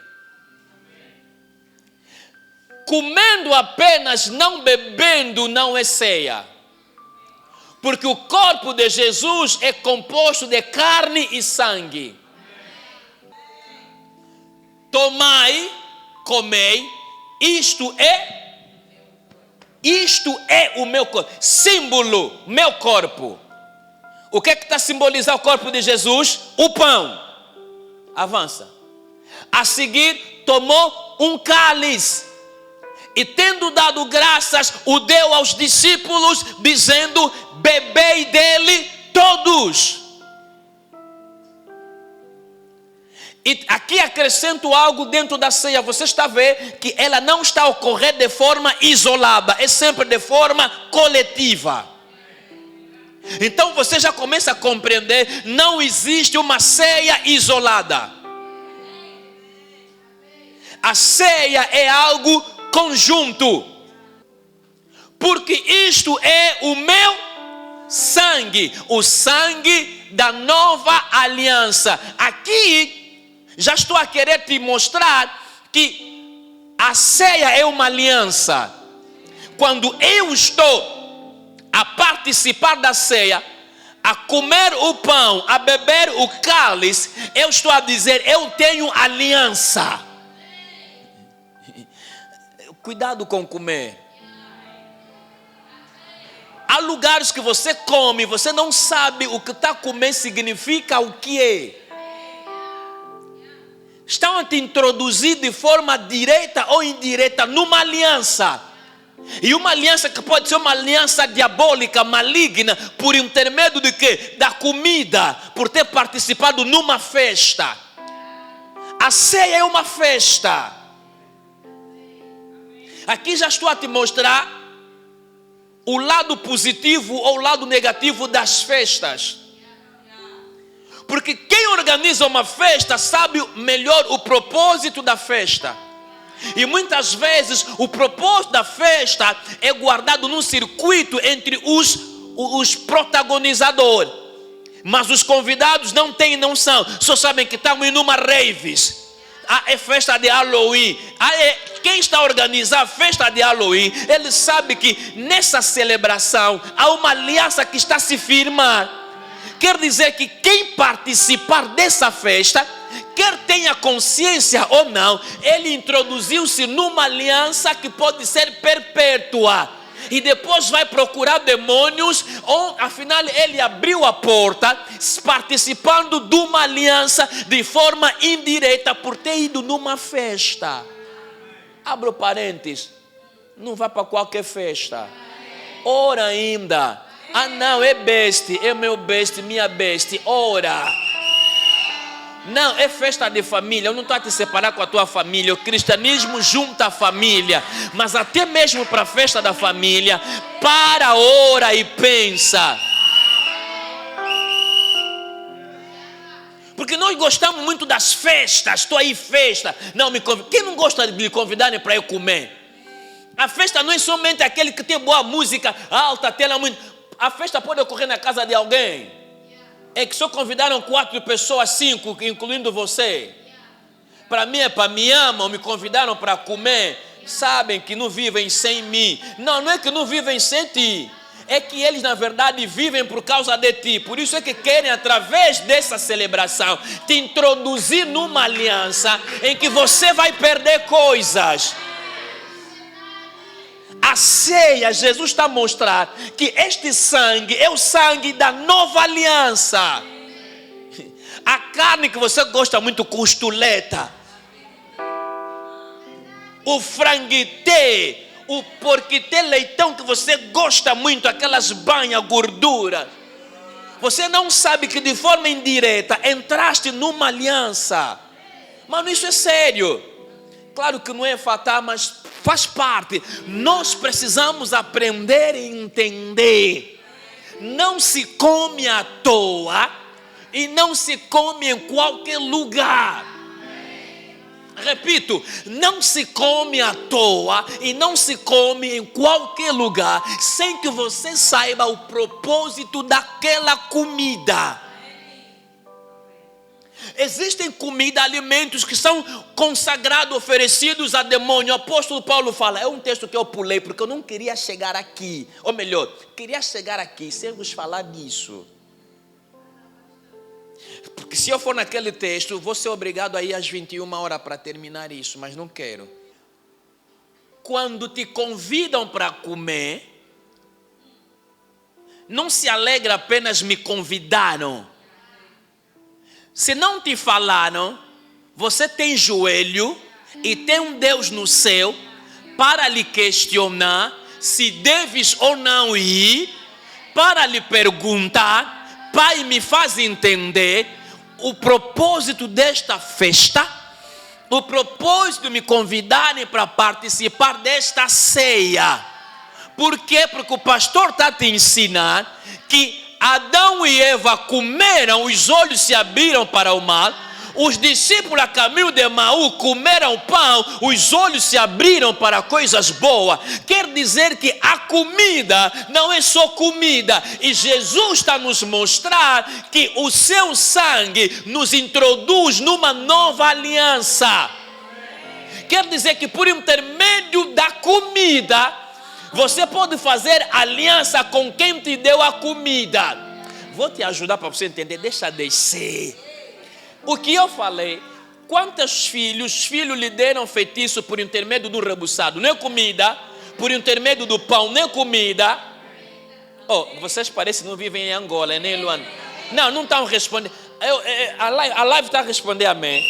Comendo apenas, não bebendo, não é ceia. Porque o corpo de Jesus é composto de carne e sangue. Tomai, comei, isto é o meu corpo. Símbolo, meu corpo. O que é que está a simbolizar o corpo de Jesus? O pão. Avança. A seguir, tomou um cálice. E tendo dado graças, o deu aos discípulos, dizendo: bebei dele todos. E aqui acrescento algo dentro da ceia. Você está a ver que ela não está a ocorrer de forma isolada, é sempre de forma coletiva. Então você já começa a compreender, não existe uma ceia isolada. A ceia é algo conjunto. Porque isto é o meu sangue, o sangue da nova aliança. Aqui já estou a querer te mostrar que A ceia é uma aliança. Quando eu estou a participar da ceia, a comer o pão, a beber o cálice, eu estou a dizer, eu tenho aliança. Cuidado com comer. Há lugares que você come, você não sabe o que está a comer significa o que é. Estão a te introduzir de forma direta ou indireta numa aliança. E uma aliança que pode ser uma aliança diabólica, maligna, por intermédio de quê? Da comida, por ter participado numa festa. A ceia é uma festa. Aqui já estou a te mostrar o lado positivo ou o lado negativo das festas. Porque quem organiza uma festa sabe melhor o propósito da festa. E muitas vezes o propósito da festa é guardado num circuito entre os protagonizadores. Mas os convidados não têm noção, só sabem que estão em uma raves. É festa de Halloween. Quem está a organizar a festa de Halloween, ele sabe que nessa celebração há uma aliança que está a se firmar. Quer dizer que quem participar dessa festa, quer tenha consciência ou não, ele introduziu-se numa aliança que pode ser perpétua. E depois vai procurar demônios, ou afinal ele abriu a porta, participando de uma aliança de forma indireta, por ter ido numa festa. Abro parênteses, não vá para qualquer festa. Ora ainda. Ah não, é beste, é meu beste, minha beste, ora. Não, é festa de família. Eu não estou a te separar com a tua família. O cristianismo junta a família. Mas até mesmo para a festa da família, para, ora e pensa. Porque nós gostamos muito das festas. Estou aí, festa. Não, quem não gosta de me convidarem para eu comer? A festa não é somente aquele que tem boa música, alta, tela muito. A festa pode ocorrer na casa de alguém. É que só convidaram 4 pessoas, 5, incluindo você. Para mim é para me amam, me convidaram para comer. Sabem que não vivem sem mim. Não, não é que não vivem sem ti. É que eles na verdade vivem por causa de ti. Por isso é que querem, através dessa celebração, te introduzir numa aliança em que você vai perder coisas. A ceia, Jesus está a mostrar que este sangue é o sangue da nova aliança. A carne que você gosta muito, costuleta, o franguité, o porquité leitão que você gosta muito, aquelas banhas, gordura. Você não sabe que de forma indireta entraste numa aliança. Mano, isso é sério. Claro que não é fatal, mas faz parte. Nós precisamos aprender e entender. Não se come à toa e não se come em qualquer lugar. Repito, não se come à toa e não se come em qualquer lugar sem que você saiba o propósito daquela comida. Existem comida, alimentos que são consagrados, oferecidos a demônio. O apóstolo Paulo fala, é um texto que eu pulei porque eu não queria chegar aqui. Ou melhor, queria chegar aqui sem vos falar disso. Porque se eu for naquele texto, vou ser obrigado a ir às 21 horas para terminar isso, mas não quero. Quando te convidam para comer, não se alegra apenas me convidaram. Se não te falaram, você tem joelho e tem um Deus no céu para lhe questionar se deves ou não ir, para lhe perguntar, Pai, me faz entender o propósito desta festa, o propósito de me convidarem para participar desta ceia. Por quê? Porque o pastor está a te ensinar que Adão e Eva comeram, os olhos se abriram para o mal. Os discípulos a caminho de Emaú comeram pão, os olhos se abriram para coisas boas. Quer dizer que a comida não é só comida. E Jesus está a nos mostrar que o seu sangue nos introduz numa nova aliança. Quer dizer que por intermédio da comida, você pode fazer aliança com quem te deu a comida. Vou te ajudar para você entender, deixa descer. O que eu falei, quantos filhos lhe deram feitiço por intermédio do rebuçado? Não é comida. Por intermédio do pão, não é comida. Oh, vocês parecem que não vivem em Angola, nem em Luanda. Não estão respondendo. A live está a responder amém.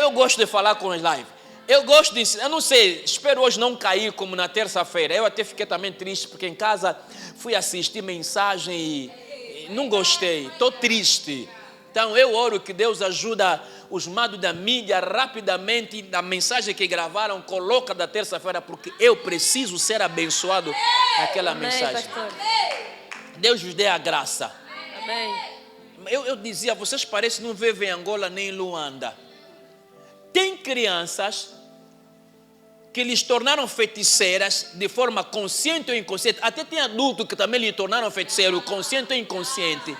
Eu gosto de falar com as lives. Eu gosto de ensinar. Eu não sei, espero hoje não cair como na terça-feira. Eu até fiquei também triste, porque em casa fui assistir mensagem e não gostei. Estou triste. Então eu oro que Deus ajuda os mados da mídia rapidamente, da mensagem que gravaram, coloca da terça-feira, porque eu preciso ser abençoado naquela mensagem. Pastor. Deus vos dê a graça. Amém. Eu dizia, vocês parecem não vivem em Angola nem em Luanda. Tem crianças que lhes tornaram feiticeiras de forma consciente ou inconsciente. Até tem adultos que também lhe tornaram feiticeiro, consciente ou inconsciente.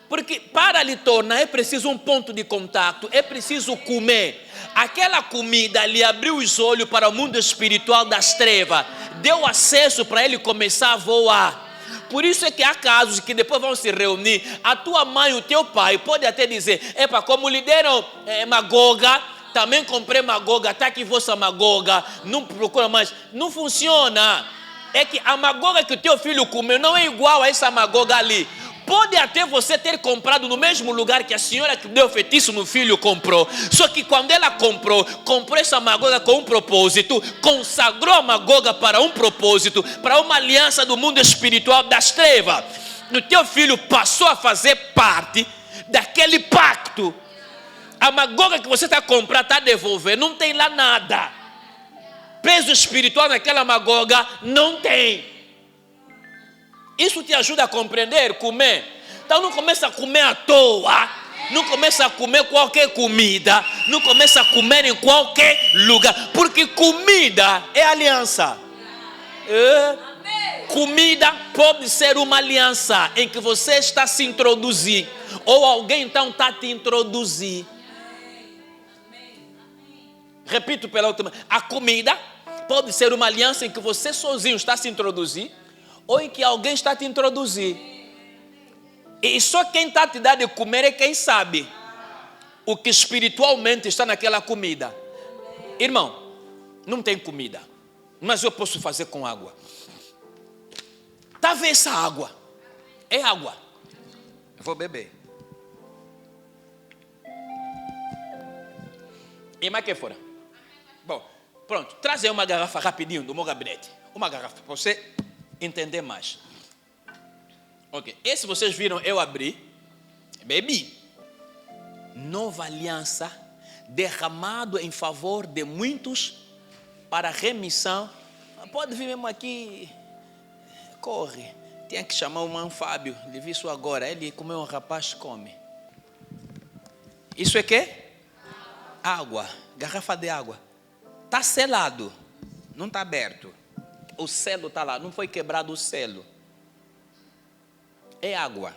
Porque para lhe tornar é preciso um ponto de contato, é preciso comer. Aquela comida lhe abriu os olhos para o mundo espiritual das trevas, deu acesso para ele começar a voar. Por isso é que há casos que depois vão se reunir. A tua mãe e o teu pai pode até dizer: epa, como lhe deram magoga, também comprei magoga, está aqui vossa magoga, não procura mais. Não funciona. É que a magoga que o teu filho comeu não é igual a essa magoga ali. Pode até você ter comprado no mesmo lugar que a senhora que deu feitiço no filho comprou. Só que quando ela comprou essa magoga com um propósito, consagrou a magoga para um propósito, para uma aliança do mundo espiritual das trevas. O teu filho passou a fazer parte daquele pacto. A magoga que você está comprando, está a devolver, não tem lá nada. Peso espiritual naquela magoga não tem. Isso te ajuda a compreender, comer. Então não começa a comer à toa. Não começa a comer qualquer comida. Não começa a comer em qualquer lugar. Porque comida é aliança. Comida pode ser uma aliança em que você está a se introduzir. Ou alguém então está a te introduzir. Repito pela última. A comida pode ser uma aliança em que você sozinho está a se introduzir. Ou em que alguém está a te introduzir. E só quem está a te dar de comer é quem sabe o que espiritualmente está naquela comida. Irmão, não tem comida, mas eu posso fazer com água. Está a ver essa água? É água. Eu vou beber. E mais que fora. Bom, pronto. Traz aí uma garrafa rapidinho do meu gabinete. Uma garrafa para você entender mais. Ok. Esse vocês viram eu abri. Bebi. Nova aliança derramado em favor de muitos para remissão. Pode vir mesmo aqui. Corre. Tinha que chamar o irmão Fábio. Ele viu isso agora. Ele comeu um rapaz, come. Isso é quê? Água. Garrafa de água. Está selado. Não está aberto. O selo está lá, não foi quebrado o selo. É água.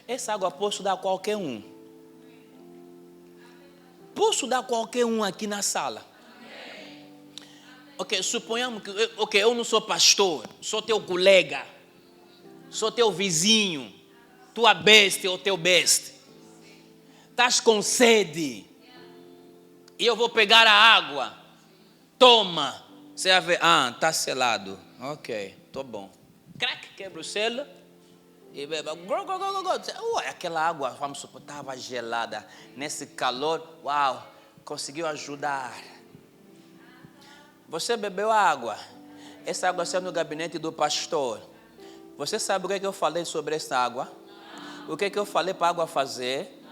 Essa água posso dar a qualquer um. Posso dar a qualquer um aqui na sala. Ok, suponhamos que eu não sou pastor, sou teu colega, sou teu vizinho, tua besta ou teu besta. Estás com sede e eu vou pegar a água. Toma. Você vai ver, está selado. Ok, estou bom. Crack, quebra o selo e beba. Aquela água, vamos supor, estava gelada. Nesse calor, uau, conseguiu ajudar. Você bebeu a água. Essa água saiu no gabinete do pastor. Você sabe o que eu falei sobre essa água? O que eu falei para a água fazer?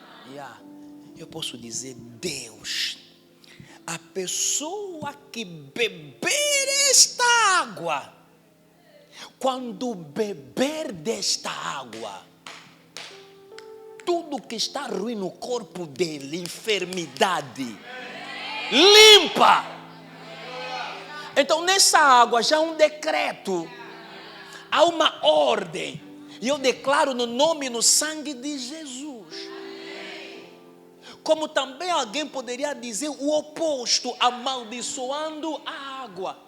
Eu posso dizer, Deus, a pessoa que beber esta água, quando beber desta água, tudo que está ruim no corpo dele, enfermidade, limpa. Então nessa água já há um decreto, há uma ordem, e eu declaro no nome e no sangue de Jesus. Como também alguém poderia dizer o oposto, amaldiçoando a água.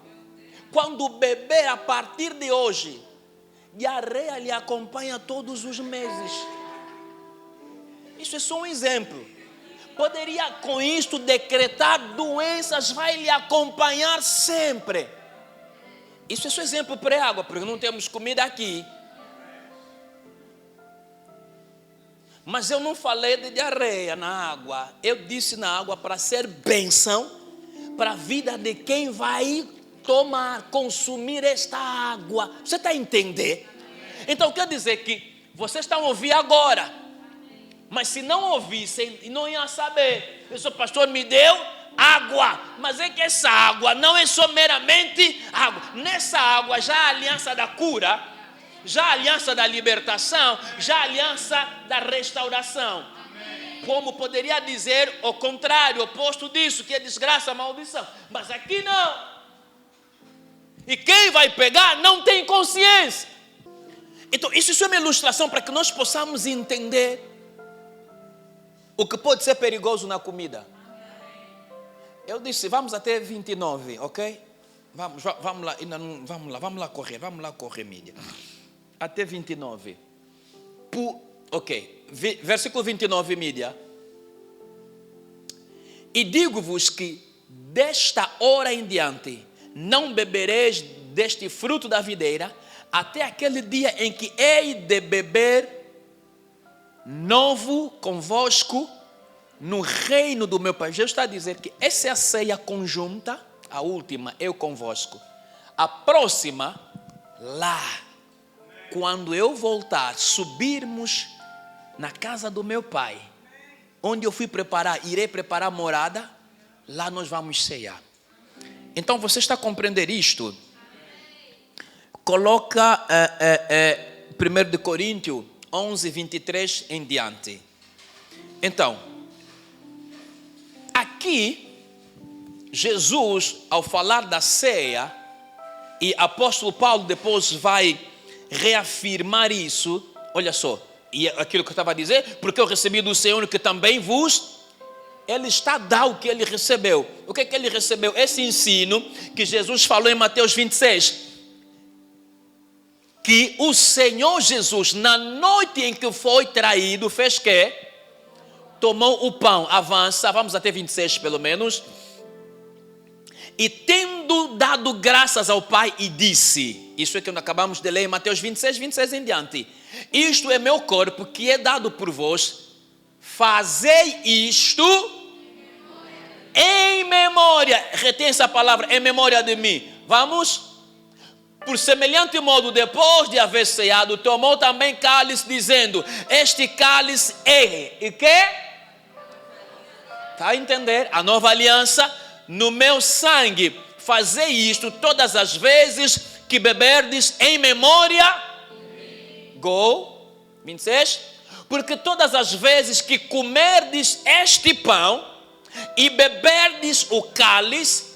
Quando beber a partir de hoje, diarreia lhe acompanha todos os meses. Isso é só um exemplo. Poderia com isto decretar doenças, vai lhe acompanhar sempre. Isso é só exemplo pré-água, porque não temos comida aqui. Mas eu não falei de diarreia na água. Eu disse na água para ser bênção para a vida de quem vai tomar, consumir esta água. Você está a entender? Então quer dizer que vocês estão a ouvir agora. Mas se não ouvissem, não iam saber. O pastor me deu água. Mas é que essa água não é só meramente água. Nessa água já há a aliança da cura, já a aliança da libertação, já a aliança da restauração. Amém. Como poderia dizer o contrário, o oposto disso, que é desgraça, maldição. Mas aqui não. E quem vai pegar não tem consciência. Então isso é uma ilustração para que nós possamos entender o que pode ser perigoso na comida. Eu disse, vamos até 29, ok? Vamos lá, ainda não, vamos lá correr, mídia. Até 29. Ok, versículo 29, mídia. E digo-vos que desta hora em diante não bebereis deste fruto da videira, até aquele dia em que hei de beber novo convosco no reino do meu Pai. Jesus está a dizer que essa é a ceia conjunta, a última, eu convosco. A próxima, lá, quando eu voltar, subirmos na casa do meu Pai, onde eu fui preparar, irei preparar morada, lá nós vamos ceiar. Então você está a compreender isto? Coloca 1 Coríntios 11, 23 em diante. Então, aqui, Jesus, ao falar da ceia, e apóstolo Paulo depois vai reafirmar isso, olha só, e aquilo que eu estava a dizer, porque eu recebi do Senhor que também vos, ele está a dar o que ele recebeu. O que é que ele recebeu? Esse ensino que Jesus falou em Mateus 26, que o Senhor Jesus, na noite em que foi traído, fez que? Tomou o pão, avança, vamos até 26 pelo menos, e tendo dado graças ao Pai e disse, isso é que nós acabamos de ler em Mateus 26 em diante, isto é meu corpo que é dado por vós, fazei isto em memória, retém essa palavra, em memória de mim. Vamos? Por semelhante modo, depois de haver ceado, tomou também cálice, dizendo, este cálice é, e que? Está a entender? A nova aliança, no meu sangue, fazei isto todas as vezes que beberdes em memória, go, 26, porque todas as vezes que comerdes este pão e beberdes o cálice,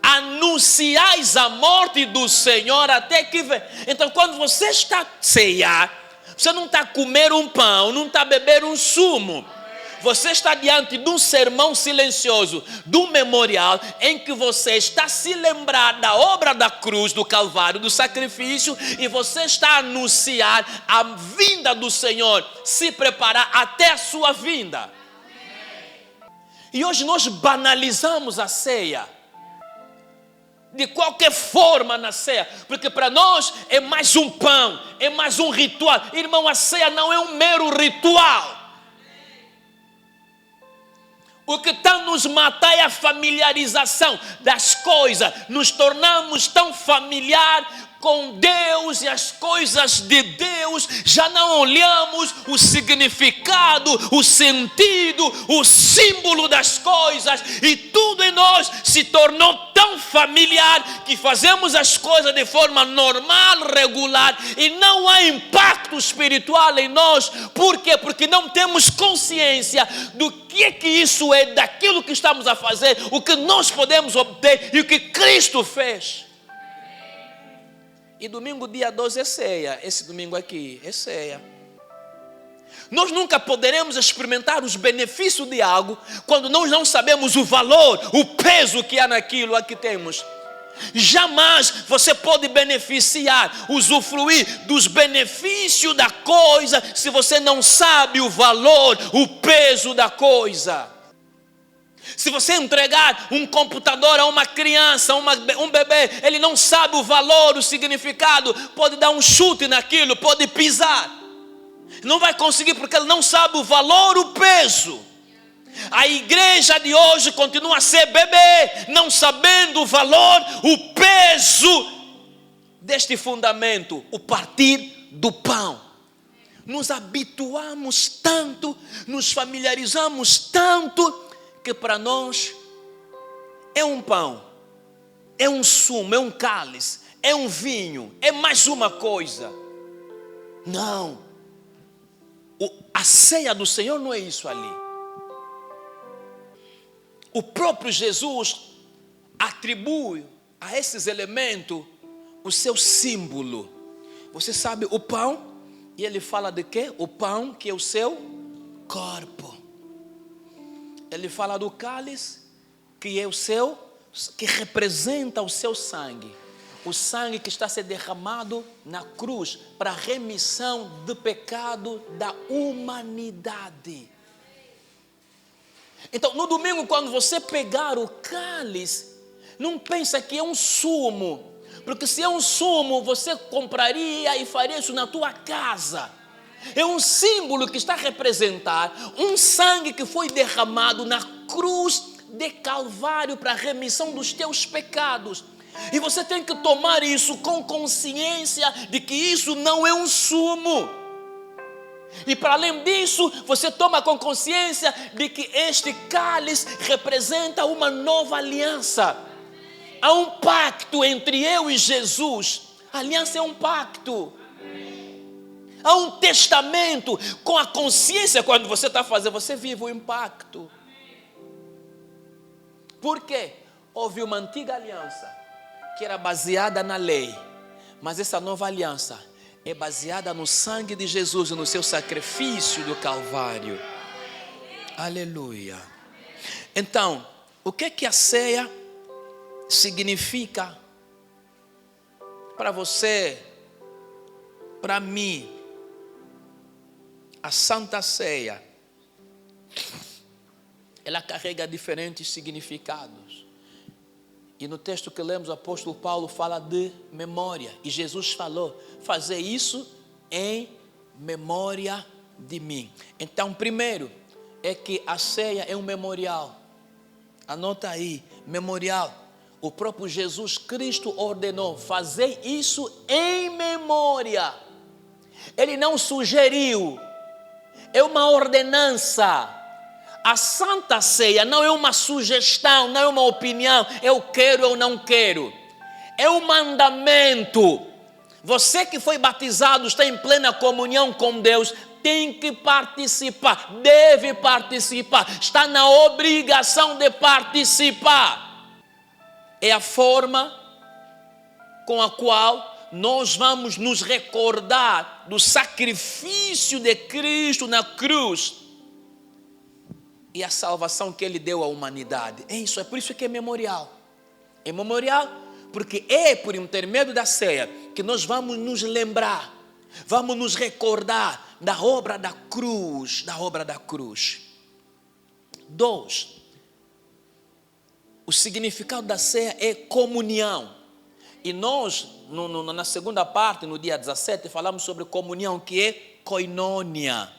anunciais a morte do Senhor até que venha. Então quando você está a ceiar, você não está a comer um pão, não está a beber um sumo. Você está diante de um sermão silencioso, do memorial, em que você está a se lembrar da obra da cruz, do Calvário, do sacrifício, e você está a anunciar a vinda do Senhor, se preparar até a sua vinda. E hoje nós banalizamos a ceia. De qualquer forma na ceia, porque para nós é mais um pão, é mais um ritual. Irmão, a ceia não é um mero ritual. O que está nos matar é a familiarização das coisas. Nos tornamos tão familiar com Deus e as coisas de Deus, já não olhamos o significado, o sentido, o símbolo das coisas, e tudo em nós se tornou tão familiar que fazemos as coisas de forma normal, regular, e não há impacto espiritual em nós. Por quê? Porque não temos consciência do que isso é, daquilo que estamos a fazer, o que nós podemos obter e o que Cristo fez. E domingo dia 12 é ceia. Esse domingo aqui é ceia. Nós nunca poderemos experimentar os benefícios de algo quando nós não sabemos o valor, o peso que há naquilo que temos. Jamais você pode beneficiar, usufruir dos benefícios da coisa se você não sabe o valor, o peso da coisa. Se você entregar um computador a uma criança, um bebê, ele não sabe o valor, o significado, pode dar um chute naquilo, pode pisar. Não vai conseguir porque ele não sabe o valor, o peso. A igreja de hoje continua a ser bebê, não sabendo o valor, o peso deste fundamento, o partir do pão. Nos habituamos tanto, nos familiarizamos tanto, que para nós é um pão, é um sumo, é um cálice, é um vinho, é mais uma coisa. Não, a ceia do Senhor não é isso ali. O próprio Jesus atribui a esses elementos o seu símbolo. Você sabe o pão, e ele fala de quê? O pão que é o seu corpo. Ele fala do cálice, que é que representa o seu sangue. O sangue que está sendo derramado na cruz para a remissão do pecado da humanidade. Então, no domingo, quando você pegar o cálice, não pensa que é um sumo, porque se é um sumo, você compraria e faria isso na tua casa. É um símbolo que está a representar um sangue que foi derramado na cruz de Calvário para a remissão dos teus pecados. E você tem que tomar isso com consciência de que isso não é um sumo. E para além disso, você toma com consciência de que este cálice representa uma nova aliança. Há um pacto entre eu e Jesus. A aliança é um pacto. Há um testamento. Com a consciência, quando você está fazendo, você vive o impacto. Por quê? Houve uma antiga aliança que era baseada na lei. Mas essa nova aliança é baseada no sangue de Jesus e no seu sacrifício do Calvário. Aleluia. Então, o que a ceia significa para você, para mim? A Santa Ceia, ela carrega diferentes significados. E no texto que lemos, o apóstolo Paulo fala de memória. E Jesus falou, fazer isso em memória de mim. Então, primeiro, é que a ceia é um memorial. Anota aí, memorial. O próprio Jesus Cristo ordenou, fazer isso em memória. Ele não sugeriu, é uma ordenança. A Santa Ceia não é uma sugestão, não é uma opinião, eu quero ou não quero. É um mandamento. Você que foi batizado, está em plena comunhão com Deus, tem que participar, deve participar, está na obrigação de participar. É a forma com a qual nós vamos nos recordar do sacrifício de Cristo na cruz e a salvação que Ele deu à humanidade. É isso, é por isso que é memorial. É memorial porque é por intermédio da ceia que nós vamos nos lembrar, vamos nos recordar da obra da cruz, da obra da cruz. 2. O significado da ceia é comunhão. E nós, na segunda parte, no dia 17, falamos sobre comunhão, que é koinonia.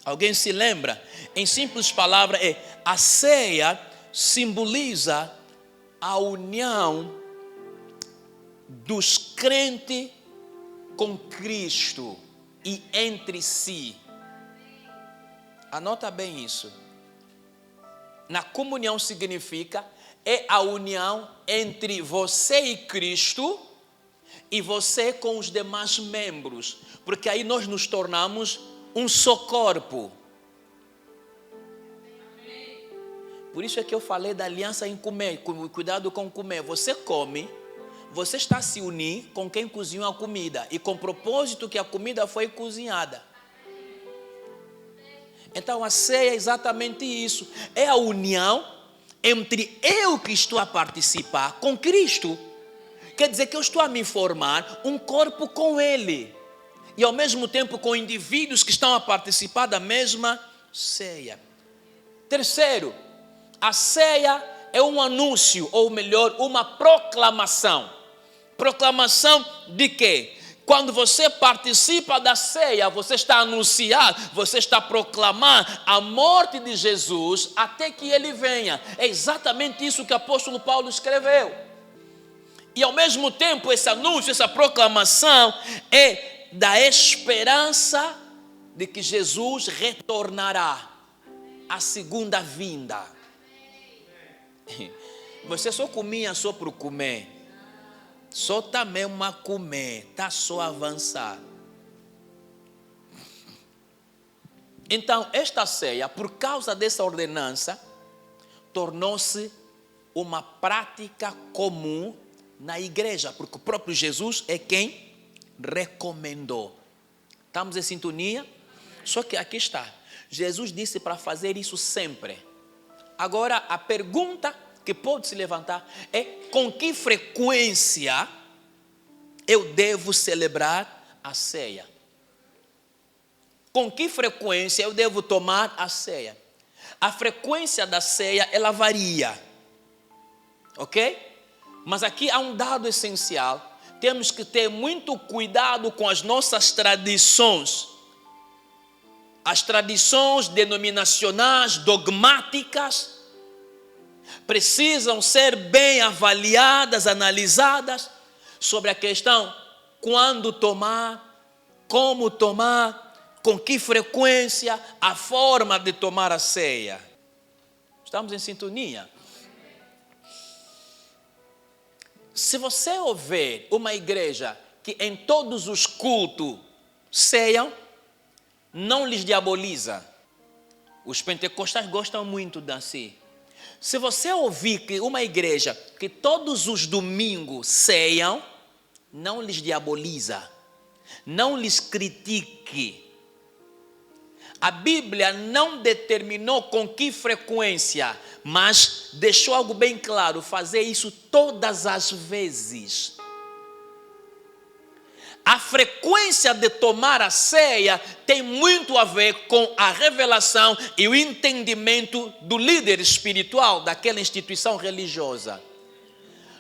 Alguém se lembra? Em simples palavras, a ceia simboliza a união dos crentes com Cristo e entre si. Anota bem isso. Na comunhão significa é a união entre você e Cristo e você com os demais membros, porque aí nós nos tornamos um só corpo. Por isso é que eu falei da aliança em comer, cuidado com comer. Você come, você está a se unir com quem cozinhou a comida e com o propósito que a comida foi cozinhada. Então a ceia é exatamente isso. É a união entre eu que estou a participar com Cristo. Quer dizer que eu estou a me formar um corpo com Ele. E ao mesmo tempo com indivíduos que estão a participar da mesma ceia. Terceiro, a ceia é um anúncio, ou melhor, uma proclamação. Proclamação de quê? Quando você participa da ceia, você está a anunciar, você está a proclamar a morte de Jesus até que Ele venha. É exatamente isso que o apóstolo Paulo escreveu. E ao mesmo tempo, esse anúncio, essa proclamação é da esperança de que Jesus retornará à segunda vinda. Você só comia só por comer. Só está mesmo a comer, está só a avançar. Então, esta ceia, por causa dessa ordenança, tornou-se uma prática comum na igreja, porque o próprio Jesus é quem recomendou. Estamos em sintonia? Só que aqui está. Jesus disse para fazer isso sempre. Agora, a pergunta que pode se levantar é: com que frequência eu devo celebrar a ceia? Com que frequência eu devo tomar a ceia? A frequência da ceia, ela varia, ok? Mas aqui há um dado essencial: temos que ter muito cuidado com as nossas tradições. As tradições denominacionais, dogmáticas, precisam ser bem avaliadas, analisadas sobre a questão quando tomar, como tomar, com que frequência, a forma de tomar a ceia. Estamos em sintonia? Se você houver uma igreja que em todos os cultos ceiam, não lhes diaboliza. Os pentecostais gostam muito assim. Se você ouvir que uma igreja que todos os domingos ceiam, não lhes diaboliza, não lhes critique. A Bíblia não determinou com que frequência, mas deixou algo bem claro: fazer isso todas as vezes. A frequência de tomar a ceia tem muito a ver com a revelação e o entendimento do líder espiritual daquela instituição religiosa.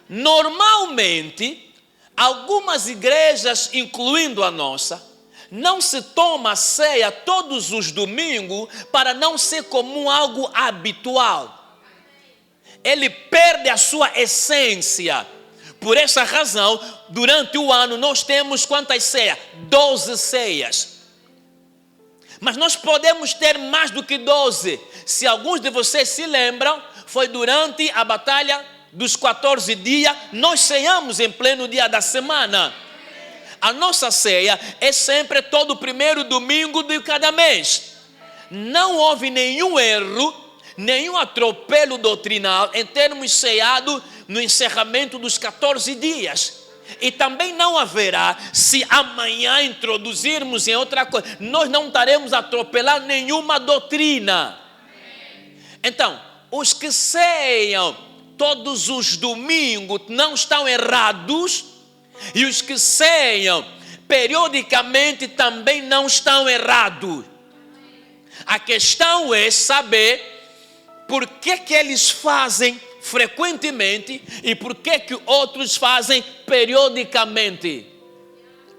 Normalmente, algumas igrejas, incluindo a nossa, não se toma a ceia todos os domingos para não ser como algo habitual. Ele perde a sua essência. Por essa razão, durante o ano nós temos quantas ceias? 12 ceias. Mas nós podemos ter mais do que 12. Se alguns de vocês se lembram, foi durante a batalha dos 14 dias, nós ceamos em pleno dia da semana. A nossa ceia é sempre todo primeiro domingo de cada mês. Não houve nenhum erro, nenhum atropelo doutrinal em termos ceado no encerramento dos 14 dias. E também não haverá se amanhã introduzirmos em outra coisa. Nós não estaremos a atropelar nenhuma doutrina. Então, os que ceiam todos os domingos não estão errados, e os que ceiam periodicamente também não estão errados. A questão é saber por que eles fazem frequentemente e por que outros fazem periodicamente.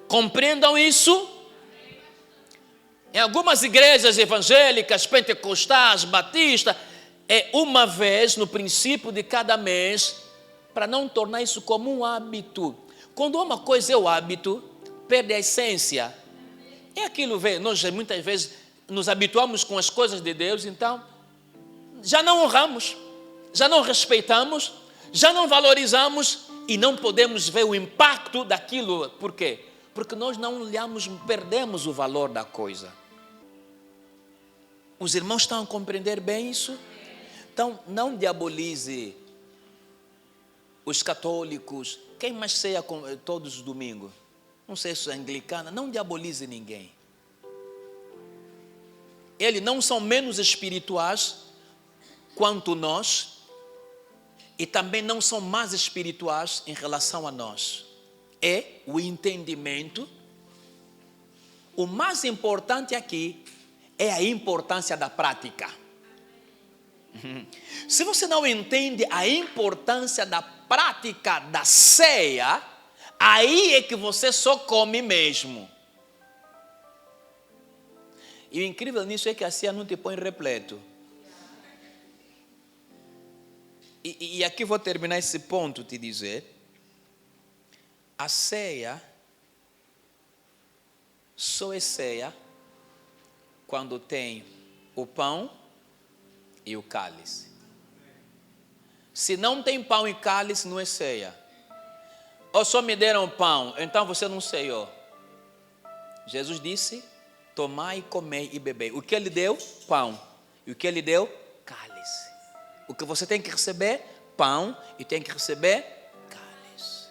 Compreendam isso? Em algumas igrejas evangélicas, pentecostais, batistas, é uma vez no princípio de cada mês, para não tornar isso como um hábito. Quando uma coisa é o hábito, perde a essência. É aquilo, nós muitas vezes nos habituamos com as coisas de Deus, então já não honramos, já não respeitamos, já não valorizamos e não podemos ver o impacto daquilo. Por quê? Porque nós não olhamos, perdemos o valor da coisa. Os irmãos estão a compreender bem isso? Então, não diabolize os católicos. Quem mais ceia todos os domingos? Não sei se é anglicana. Não diabolize ninguém. eles não são menos espirituais quanto nós e também não são mais espirituais em relação a nós. É o entendimento. O mais importante aqui é a importância da prática. Se você não entende a importância da prática da ceia, aí é que você só come mesmo. E o incrível nisso é que a ceia não te põe repleto. E aqui vou terminar esse ponto, te dizer. A ceia só é ceia quando tem o pão e o cálice. Se não tem pão e cálice, não é ceia. Ou só me deram pão, então você não ceiou. Jesus disse: tomai, comei e bebei. O que ele deu? Pão. E o que ele deu? Cálice. O que você tem que receber? Pão. E tem que receber cálice.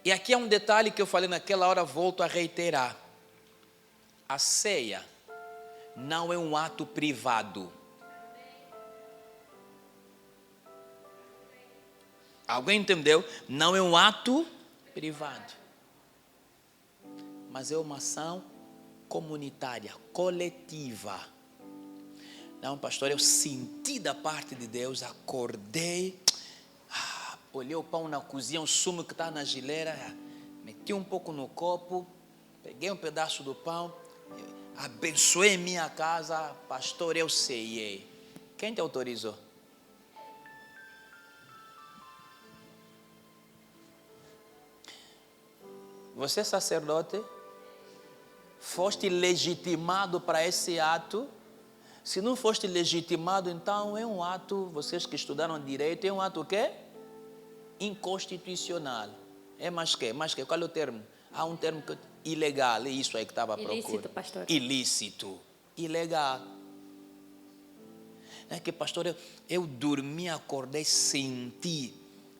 E aqui é um detalhe que eu falei naquela hora, volto a reiterar. A ceia não é um ato privado. Alguém entendeu? Não é um ato privado. Mas é uma ação comunitária, coletiva. Não, pastor, eu senti da parte de Deus, acordei, olhei o pão na cozinha, o sumo que está na geleira, meti um pouco no copo, peguei um pedaço do pão, abençoei minha casa, pastor, eu ceiei. Quem te autorizou? Você é sacerdote? Foste legitimado para esse ato? Se não foste legitimado, então é um ato, vocês que estudaram direito, é um ato o quê? Inconstitucional. É mais que? Qual é o termo? Há um termo que ilegal, é isso aí que estava à procura. Ilícito, pastor. Ilícito. Ilegal. É que, pastor, eu dormi, acordei, senti.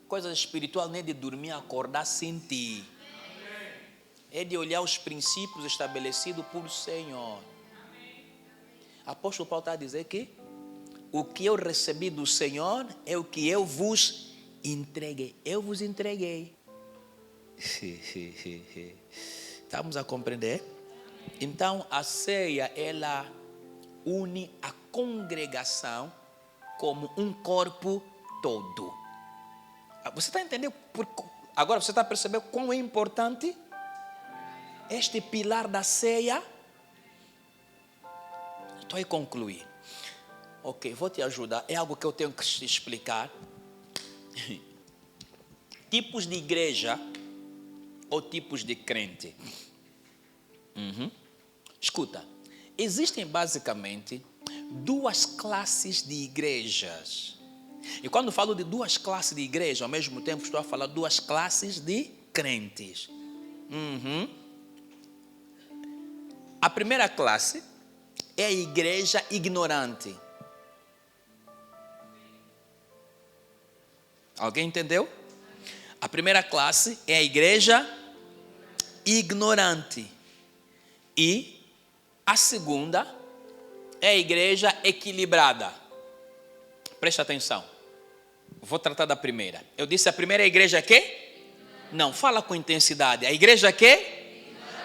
Coisa espiritual não é de dormir, acordar, sentir. É de olhar os princípios estabelecidos por Senhor. Apóstolo Paulo está a dizer que o que eu recebi do Senhor é o que eu vos entreguei. Eu vos entreguei. Estamos a compreender? Então, a ceia, ela une a congregação como um corpo todo. Você está entendendo? Agora você está a perceber quão é importante este pilar da ceia? Estou a concluir. Ok, vou te ajudar. É algo que eu tenho que te explicar. Tipos de igreja ou tipos de crente. Escuta, existem basicamente duas classes de igrejas. E quando falo de duas classes de igreja, ao mesmo tempo estou a falar de duas classes de crentes. A primeira classe é a igreja ignorante. Alguém entendeu? A primeira classe é a igreja ignorante. E a segunda é a igreja equilibrada. Presta atenção. Vou tratar da primeira. Eu disse a primeira é a igreja quê? Não, fala com intensidade. A igreja quê?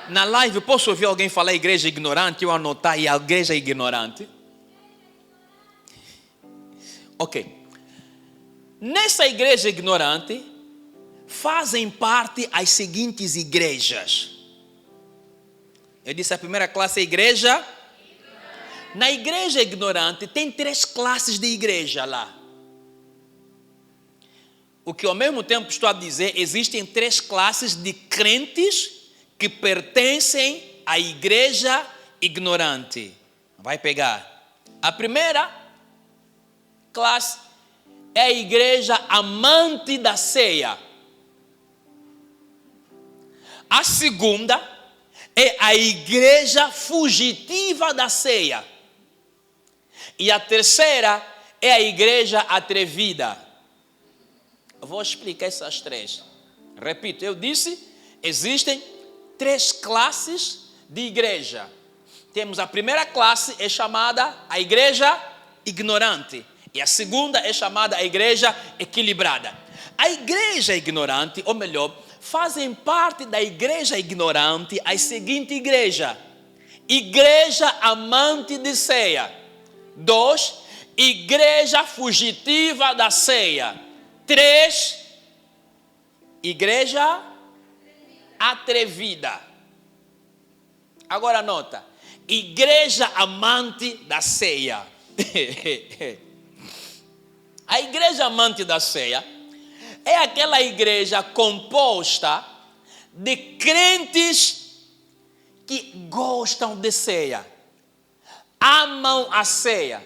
Na live, posso ouvir alguém falar igreja ignorante? Eu anotar aí a igreja ignorante. Ok. Nessa igreja ignorante, fazem parte as seguintes igrejas. Eu disse a primeira classe é a igreja. Na igreja ignorante, tem 3 classes de igreja lá. O que ao mesmo tempo estou a dizer, existem 3 classes de crentes que pertencem à igreja ignorante. Vai pegar. A primeira classe é a igreja amante da ceia. A segunda é a igreja fugitiva da ceia. E a terceira é a igreja atrevida. Eu vou explicar essas 3. Repito, eu disse, existem 3 classes de igreja. Temos a primeira classe, é chamada a igreja ignorante. E a segunda é chamada a igreja equilibrada. A igreja ignorante, ou melhor, fazem parte da igreja ignorante a seguinte igreja: igreja amante de ceia. 2, igreja fugitiva da ceia. 3, igreja atrevida. Agora nota, igreja amante da ceia. A igreja amante da ceia é aquela igreja composta de crentes que gostam de ceia, amam a ceia,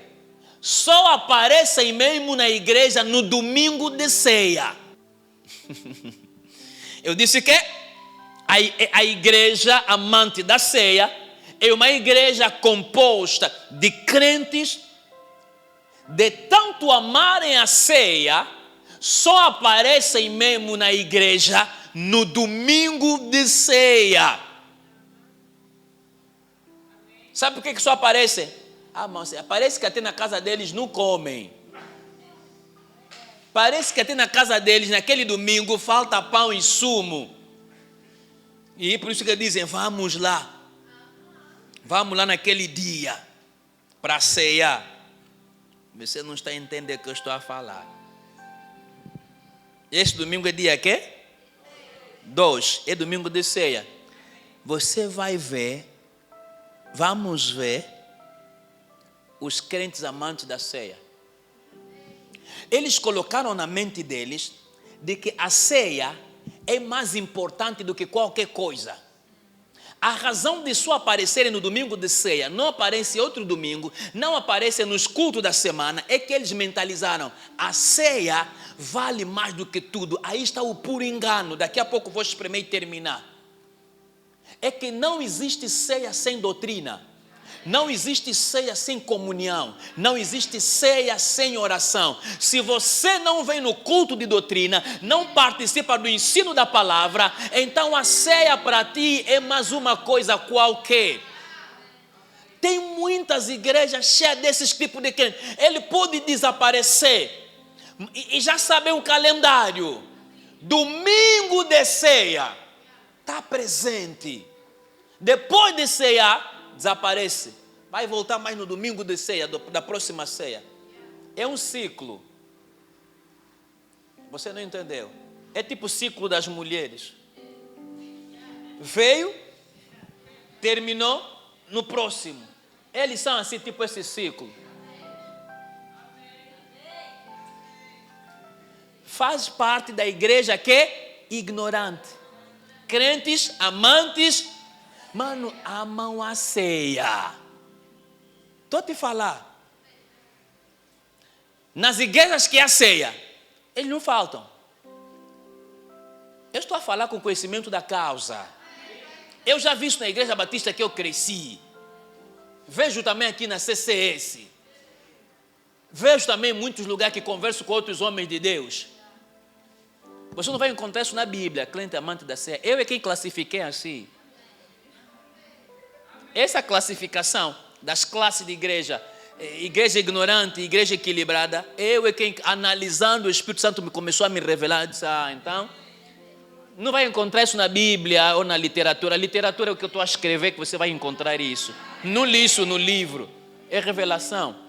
só aparecem mesmo na igreja no domingo de ceia. Eu disse que a igreja amante da ceia é uma igreja composta de crentes de tanto amarem a ceia, só aparecem mesmo na igreja no domingo de ceia. Sabe por que só aparecem? Mas parece que até na casa deles não comem. Parece que até na casa deles, naquele domingo, falta pão e sumo. E por isso que dizem, vamos lá naquele dia, para cear. Você não está a entender o que eu estou a falar. Este domingo é dia quê? 2, é domingo de ceia. Você vai ver, vamos ver, os crentes amantes da ceia. Eles colocaram na mente deles de que a ceia é mais importante do que qualquer coisa. A razão de só aparecerem no domingo de ceia, não aparece outro domingo, não aparece nos cultos da semana, é que eles mentalizaram, a ceia vale mais do que tudo. Aí está o puro engano, daqui a pouco vou espremer e terminar. É que não existe ceia sem doutrina. Não existe ceia sem comunhão, não existe ceia sem oração. Se você não vem no culto de doutrina, não participa do ensino da palavra, então a ceia para ti é mais uma coisa qualquer. Tem muitas igrejas cheias desses tipos de crentes. Ele pode desaparecer e já saber o calendário. Domingo de ceia, está presente. Depois de cear, desaparece. Vai voltar mais no domingo de ceia, da próxima ceia. É um ciclo. Você não entendeu? É tipo o ciclo das mulheres. Veio, terminou, no próximo. Eles são assim, tipo esse ciclo. Faz parte da igreja que é ignorante. Crentes, amantes, mano, amam a ceia. Estou a te falar. Nas igrejas que há ceia, eles não faltam. Eu estou a falar com conhecimento da causa. Eu já vi isso na igreja batista que eu cresci. Vejo também aqui na CCS. Vejo também em muitos lugares que converso com outros homens de Deus. Você não vai encontrar isso na Bíblia, crente amante da ceia. Eu é quem classifiquei assim. Essa classificação das classes de igreja, igreja ignorante, igreja equilibrada, eu é quem, analisando, o Espírito Santo me começou a me revelar. Disse, então, não vai encontrar isso na Bíblia ou na literatura. A literatura é o que eu estou a escrever, que você vai encontrar isso. Não li isso no livro, é revelação.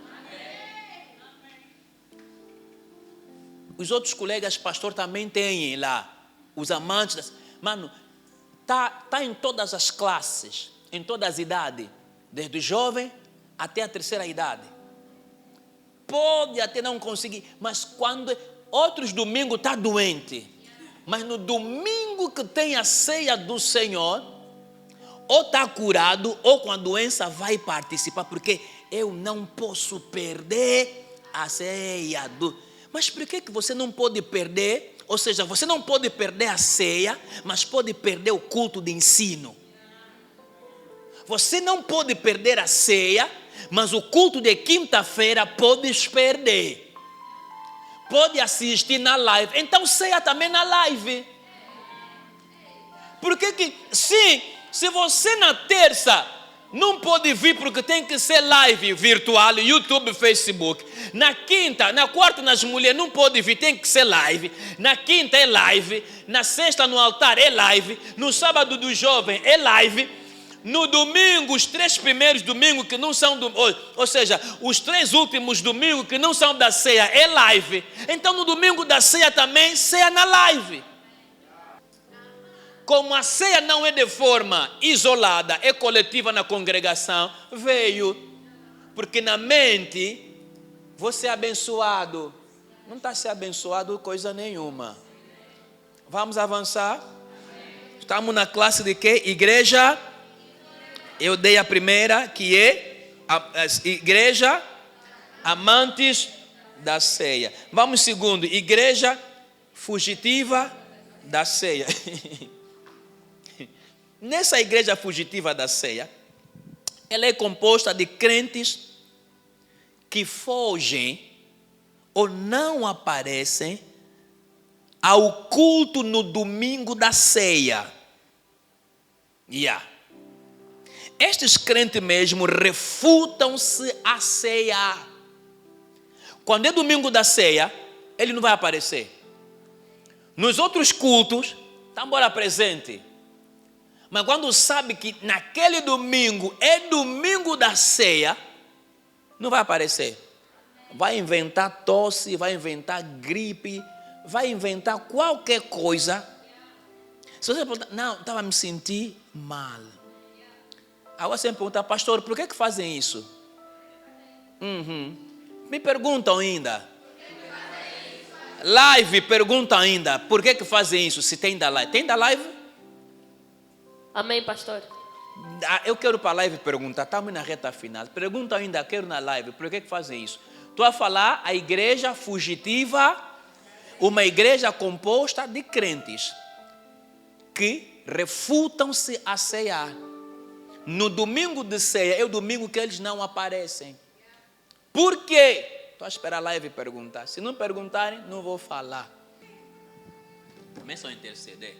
Os outros colegas pastor também têm lá, os amantes. Mano, tá em todas as classes, em todas as idades, desde o jovem até a terceira idade. Pode até não conseguir, mas quando outros domingos está doente, mas no domingo que tem a ceia do Senhor, ou está curado, ou com a doença vai participar, porque eu não posso perder a ceia do... Mas por que você não pode perder? Ou seja, você não pode perder a ceia, mas pode perder o culto de ensino. Você não pode perder a ceia, mas o culto de quinta-feira podes perder. Pode assistir na live. Então ceia também na live. Porque sim, se você na terça não pode vir porque tem que ser live virtual, YouTube, Facebook. Na quinta, na quarta, nas mulheres, não pode vir, tem que ser live. Na quinta é live. Na sexta, no altar, é live. No sábado do jovem, é live. No domingo, os 3 primeiros domingos que não são, ou seja, os 3 últimos domingos que não são da ceia, é live. Então, no domingo da ceia também, ceia na live. Como a ceia não é de forma isolada, é coletiva na congregação, veio. Porque na mente, você é abençoado. Não está sendo abençoado coisa nenhuma. Vamos avançar? Estamos na classe de quê? Igreja. Eu dei a primeira, que é a igreja amantes da ceia. Vamos segundo, igreja fugitiva da ceia. Nessa igreja fugitiva da ceia, ela é composta de crentes que fogem ou não aparecem ao culto no domingo da ceia. Estes crentes mesmo refutam-se a ceia. Quando é domingo da ceia, ele não vai aparecer. Nos outros cultos, está embora presente. Mas quando sabe que naquele domingo é domingo da ceia, não vai aparecer. Vai inventar tosse, vai inventar gripe, vai inventar qualquer coisa. Se você perguntar, não, estava a me sentir mal. Agora você me pergunta, pastor, por que fazem isso? Me perguntam ainda. Live, pergunta ainda, por que fazem isso? Se tem da live. Tem da live? Amém, pastor. Eu quero para a live perguntar, estamos na reta final. Pergunta ainda, quero na live, por que fazem isso? Estou a falar a igreja fugitiva, uma igreja composta de crentes que refutam-se a ceiar. No domingo de ceia é o domingo que eles não aparecem. Por quê? Estou a esperar a live perguntar. Se não perguntarem, não vou falar. Começam a interceder.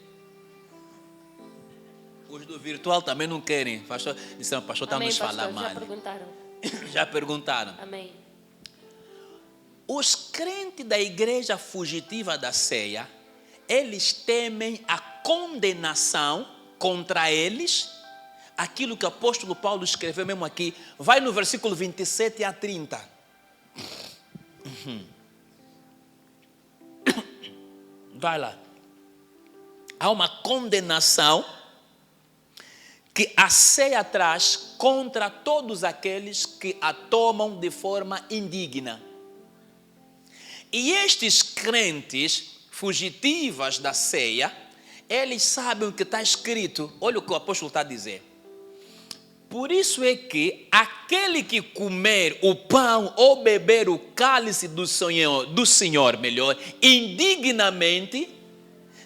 Os do virtual também não querem. Pastor, disseram, pastor, está nos falando mal. Já perguntaram. Já perguntaram. Amém. Os crentes da igreja fugitiva da ceia, eles temem a condenação contra eles. Aquilo que o apóstolo Paulo escreveu mesmo aqui. Vai no versículo 27 a 30. Vai lá. Há uma condenação que a ceia traz contra todos aqueles que a tomam de forma indigna. E estes crentes fugitivas da ceia, eles sabem o que está escrito. Olha o que o apóstolo está a dizer. Por isso é que aquele que comer o pão ou beber o cálice do Senhor, indignamente,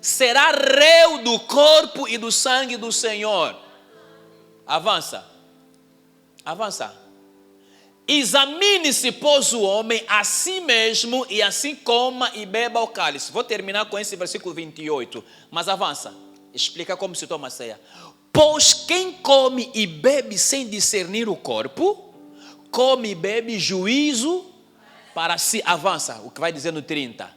será réu do corpo e do sangue do Senhor. Avança. Examine-se, pois, o homem a si mesmo, e assim coma e beba o cálice. Vou terminar com esse versículo 28. Mas avança. Explica como se toma a ceia. Pois quem come e bebe sem discernir o corpo, come e bebe juízo para si. Avança, o que vai dizer no 30.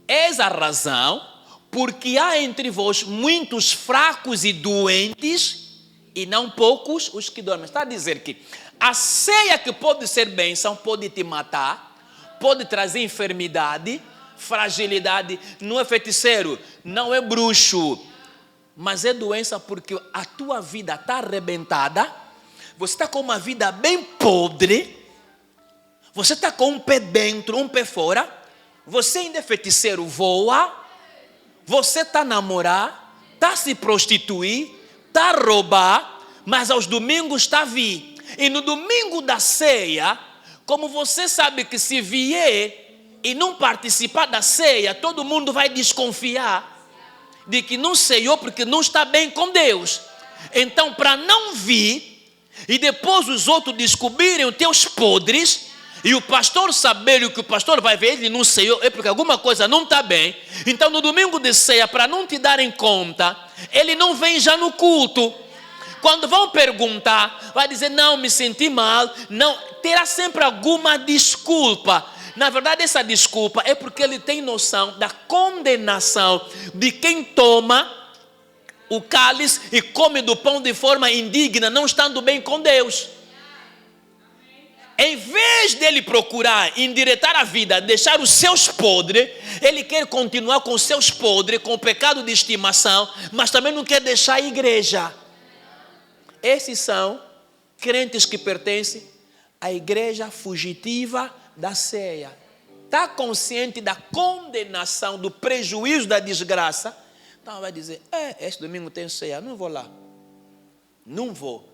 Eis a razão, porque há entre vós muitos fracos e doentes, e não poucos os que dormem. Está a dizer que a ceia que pode ser bênção, pode te matar, pode trazer enfermidade, fragilidade. Não é feiticeiro, não é bruxo, mas é doença porque a tua vida está arrebentada, você está com uma vida bem podre, você está com um pé dentro, um pé fora, você ainda é feiticeiro, voa, você está a namorar, está a se prostituir, está a roubar, mas aos domingos está a vir. E no domingo da ceia, como você sabe que se vier e não participar da ceia, todo mundo vai desconfiar de que não ceiou porque não está bem com Deus. Então, para não vir e depois os outros descobrirem os teus podres e o pastor saber o que o pastor vai ver, ele não ceiou, é porque alguma coisa não está bem. Então, no domingo de ceia, para não te darem conta, ele não vem já no culto. Quando vão perguntar, vai dizer, não, me senti mal. Não, terá sempre alguma desculpa. Na verdade, essa desculpa é porque ele tem noção da condenação de quem toma o cálice e come do pão de forma indigna, não estando bem com Deus. Em vez dele procurar endireitar a vida, deixar os seus podres, ele quer continuar com os seus podres, com o pecado de estimação, mas também não quer deixar a igreja. Esses são crentes que pertencem à igreja fugitiva da ceia. Está consciente da condenação, do prejuízo, da desgraça. Então vai dizer, este domingo tem ceia, não vou lá. Não vou.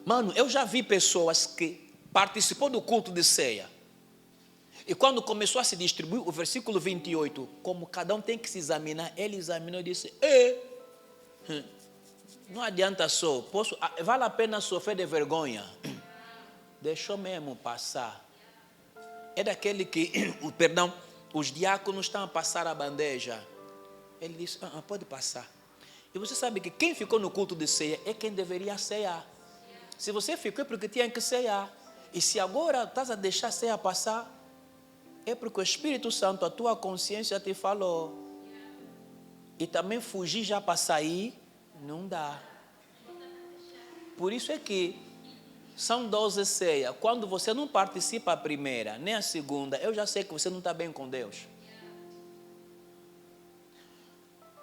Mano, eu já vi pessoas que participou do culto de ceia. E quando começou a se distribuir o versículo 28, como cada um tem que se examinar, ele examinou e disse, não adianta só, vale a pena sofrer de vergonha. Deixou mesmo passar. É daquele que, os diáconos estão a passar a bandeja. Ele disse, pode passar. E você sabe que quem ficou no culto de ceia é quem deveria ceiar. Se você ficou é porque tinha que ceiar. E se agora estás a deixar a ceia passar, é porque o Espírito Santo, a tua consciência te falou. E também fugir já para sair, não dá. Por isso é que são 12 ceias. Quando você não participa a primeira, nem a segunda, eu já sei que você não está bem com Deus.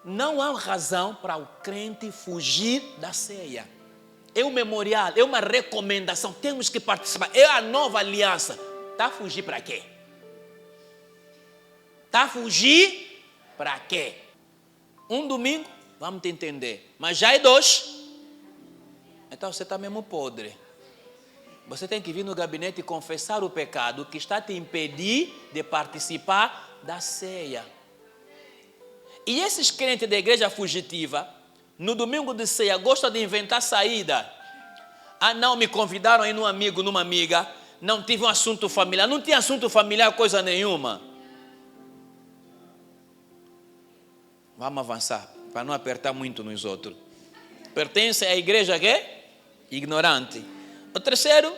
Não há razão para o crente fugir da ceia. É um memorial, é uma recomendação. Temos que participar. É a nova aliança. Está a fugir para quê? Está a fugir para quê? Um domingo, vamos te entender. Mas já é 2. Então você está mesmo podre. Você tem que vir no gabinete e confessar o pecado que está a te impedir de participar da ceia. E esses crentes da igreja fugitiva, no domingo de ceia, gostam de inventar saída. Não me convidaram aí num amigo, numa amiga, não tive um assunto familiar. Não tinha assunto familiar coisa nenhuma. Vamos avançar, para não apertar muito nos outros. Pertence à igreja que é ignorante. O terceiro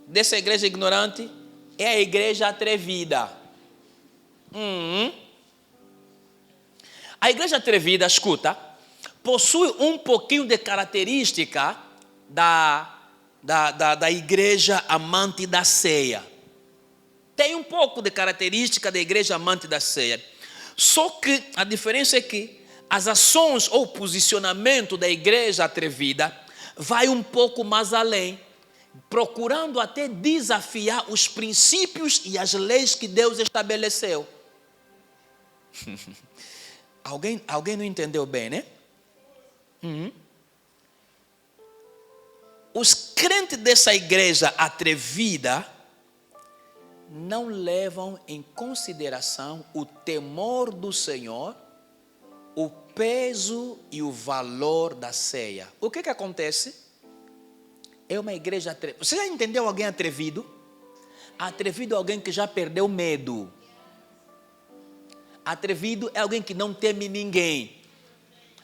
dessa igreja ignorante é a igreja atrevida. A igreja atrevida, escuta, possui um pouquinho de característica da igreja amante da ceia. Tem um pouco de característica da igreja amante da ceia. Só que a diferença é que as ações ou posicionamento da igreja atrevida vai um pouco mais além, procurando até desafiar os princípios e as leis que Deus estabeleceu. Alguém não entendeu bem, né? Os crentes dessa igreja atrevida não levam em consideração o temor do Senhor, o peso e o valor da ceia. O que acontece? É uma igreja atrevida. Você já entendeu alguém atrevido? Atrevido é alguém que já perdeu medo. Atrevido é alguém que não teme ninguém.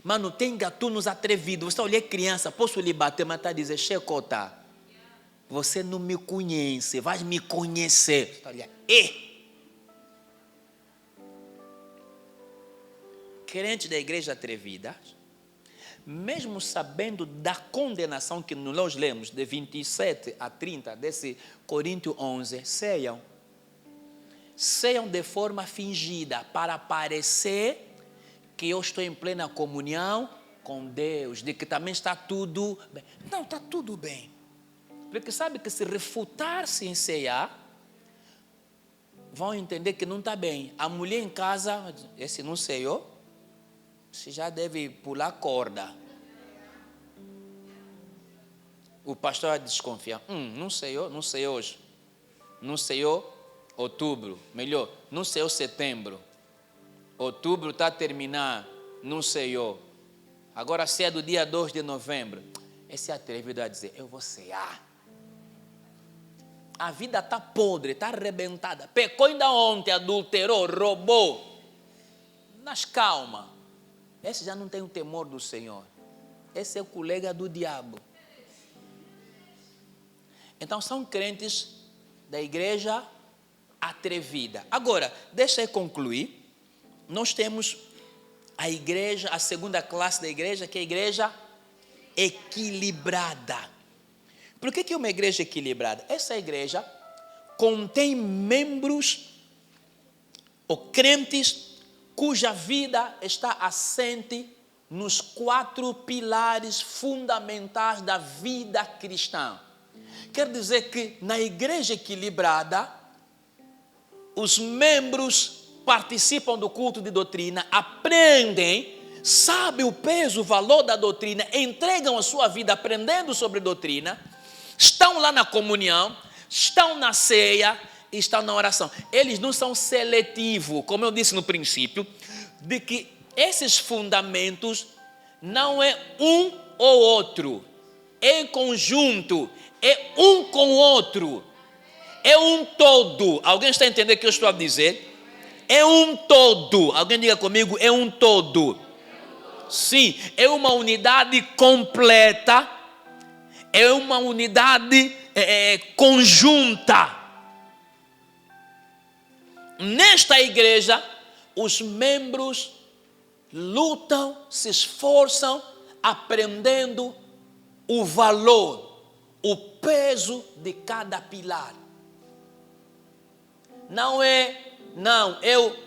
Mano, tem gatunos atrevidos. Você olha criança, posso lhe bater, mas está a dizer, Checota, você não me conhece, vai me conhecer. Você olha, crente da igreja atrevida, mesmo sabendo da condenação que nós lemos, de 27 a 30, desse Coríntios 11, ceiam de forma fingida, para parecer que eu estou em plena comunhão com Deus, de que também está tudo bem. Não, está tudo bem. Porque sabe que se refutar-se em ceiar, vão entender que não está bem. A mulher em casa, esse não ceiou, você já deve pular corda. O pastor vai desconfiar. Não ceiou hoje. Não ceiou outubro, melhor, não ceiou setembro. Outubro está a terminar, não ceiou. Agora ceia do dia 2 de novembro. Esse é atrevido a dizer, eu vou cear. A vida está podre, está arrebentada. Pecou ainda ontem, adulterou, roubou. Mas calma. esse já não tem o temor do Senhor. Esse é o colega do diabo. Então são crentes da igreja atrevida. Agora, deixa eu concluir. Nós temos a igreja, a segunda classe da igreja, que é a igreja equilibrada. Por que é uma igreja equilibrada? Essa igreja contém membros ou crentes cuja vida está assente nos 4 pilares fundamentais da vida cristã. Quer dizer que na igreja equilibrada, os membros participam do culto de doutrina, aprendem, sabem o peso, o valor da doutrina, entregam a sua vida aprendendo sobre doutrina, estão lá na comunhão, estão na ceia e estão na oração. Eles não são seletivos, como eu disse no princípio, de que esses fundamentos não é um ou outro, é em conjunto, é um com o outro, é um todo. Alguém está entendendo o que eu estou a dizer? É um todo. Alguém diga comigo, é um todo. Sim, é uma unidade completa, é uma unidade conjunta. Nesta igreja, os membros lutam, se esforçam, aprendendo o valor, o peso de cada pilar.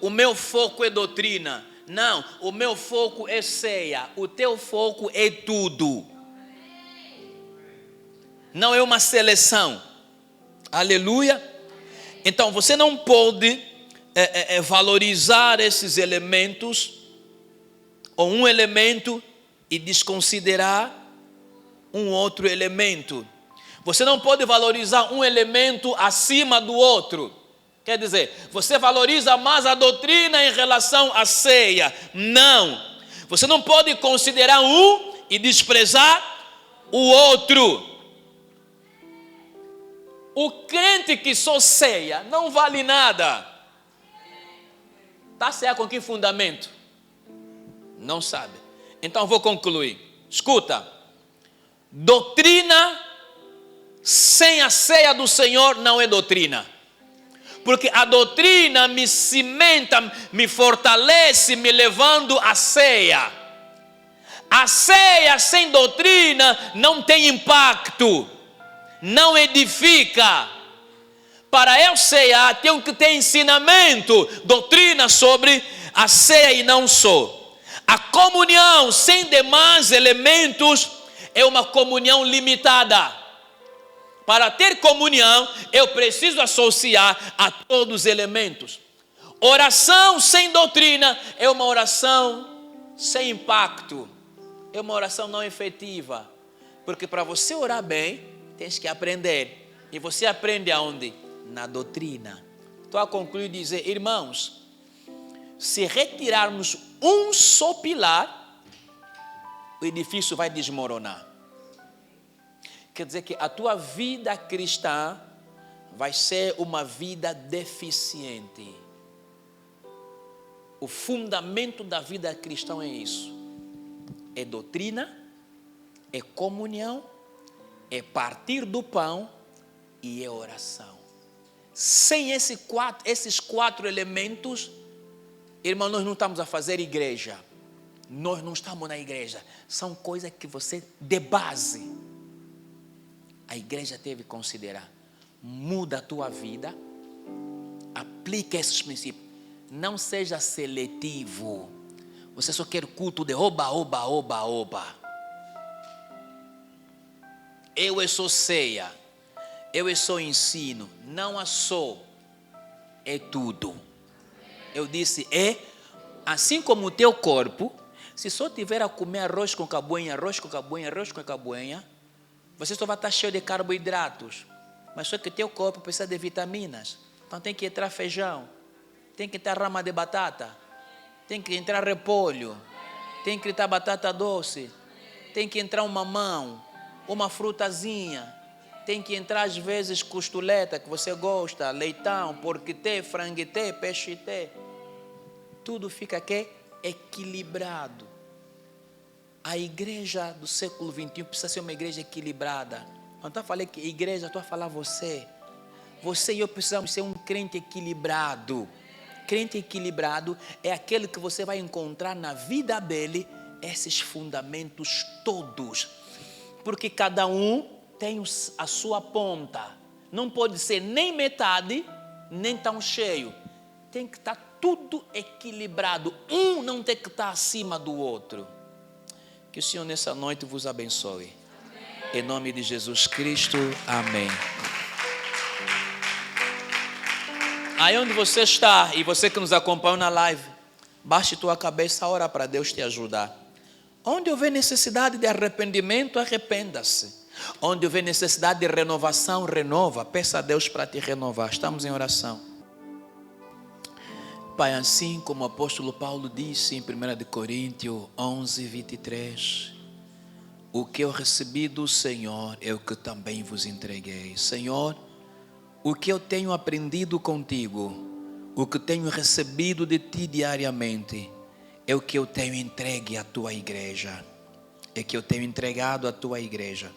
O meu foco é doutrina. Não, o meu foco é ceia. O teu foco é tudo. Não é uma seleção. Aleluia. Então você não pode valorizar esses elementos ou um elemento e desconsiderar um outro elemento. Você não pode valorizar um elemento acima do outro. Quer dizer, você valoriza mais a doutrina em relação à ceia. Não. Você não pode considerar um e desprezar o outro. O crente que só ceia não vale nada. Está ceia com que fundamento? Não sabe. Então vou concluir. Escuta. Doutrina sem a ceia do Senhor não é doutrina. Porque a doutrina me cimenta, me fortalece, me levando à ceia. A ceia sem doutrina não tem impacto, não edifica. Para eu ceiar, tenho que ter ensinamento, doutrina sobre a ceia e não só. A comunhão sem demais elementos é uma comunhão limitada. Para ter comunhão, eu preciso associar a todos os elementos. Oração sem doutrina é uma oração sem impacto. É uma oração não efetiva. Porque para você orar bem, tens que aprender. E você aprende aonde? Na doutrina. Estou a concluir e dizer, irmãos, se retirarmos um só pilar, o edifício vai desmoronar. Quer dizer que a tua vida cristã vai ser uma vida deficiente. O fundamento da vida cristã é isso. É doutrina, é comunhão, é partir do pão e é oração. Sem esses quatro elementos, irmão, nós não estamos a fazer igreja. Nós não estamos na igreja. São coisas que você, de base, a igreja deve considerar. Muda a tua vida, aplica esses princípios. Não seja seletivo. Você só quer culto de oba, oba, oba, oba. Eu sou ceia, eu sou ensino. Não é só, é tudo. Eu disse, assim como o teu corpo, se só tiver a comer arroz com cabuenha, arroz com cabuenha, arroz com cabuenha, você só vai estar cheio de carboidratos. Mas só que teu corpo precisa de vitaminas. Então tem que entrar feijão, tem que entrar rama de batata, tem que entrar repolho, tem que entrar batata doce, tem que entrar um mamão, uma frutazinha, tem que entrar às vezes costuleta que você gosta, leitão, porquité, franguité, peixité. Tudo fica aqui equilibrado. A igreja do século XXI precisa ser uma igreja equilibrada. Não estou a falar que igreja, estou a falar você. Você e eu precisamos ser um crente equilibrado. Crente equilibrado é aquele que você vai encontrar na vida dele esses fundamentos todos. Porque cada um tem a sua ponta. Não pode ser nem metade, nem tão cheio. Tem que estar tudo equilibrado. Um não tem que estar acima do outro. Que o Senhor nessa noite vos abençoe. Amém. Em nome de Jesus Cristo, amém. Aí onde você está, e você que nos acompanha na live, baixe tua cabeça, ora para Deus te ajudar. Onde houver necessidade de arrependimento, arrependa-se. Onde houver necessidade de renovação, renova. Peça a Deus para te renovar. Estamos em oração. Pai, assim como o apóstolo Paulo disse em 1 Coríntios 11, 23, o que eu recebi do Senhor é o que também vos entreguei. Senhor, o que eu tenho aprendido contigo, o que tenho recebido de ti diariamente, é o que eu tenho entregue à tua igreja. É que eu tenho entregado à tua igreja.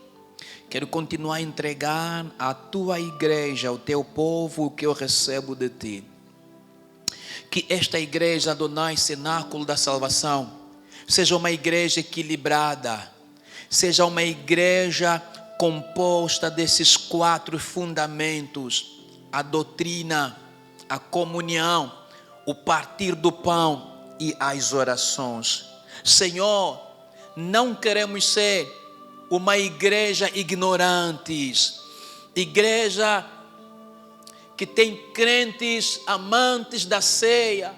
Quero continuar a entregar à tua igreja, ao teu povo, o que eu recebo de ti. Que esta igreja, Adonai, cenáculo da salvação, seja uma igreja equilibrada, seja uma igreja composta desses 4 fundamentos: a doutrina, a comunhão, o partir do pão e as orações. Senhor, não queremos ser uma igreja ignorantes, igreja que tem crentes amantes da ceia,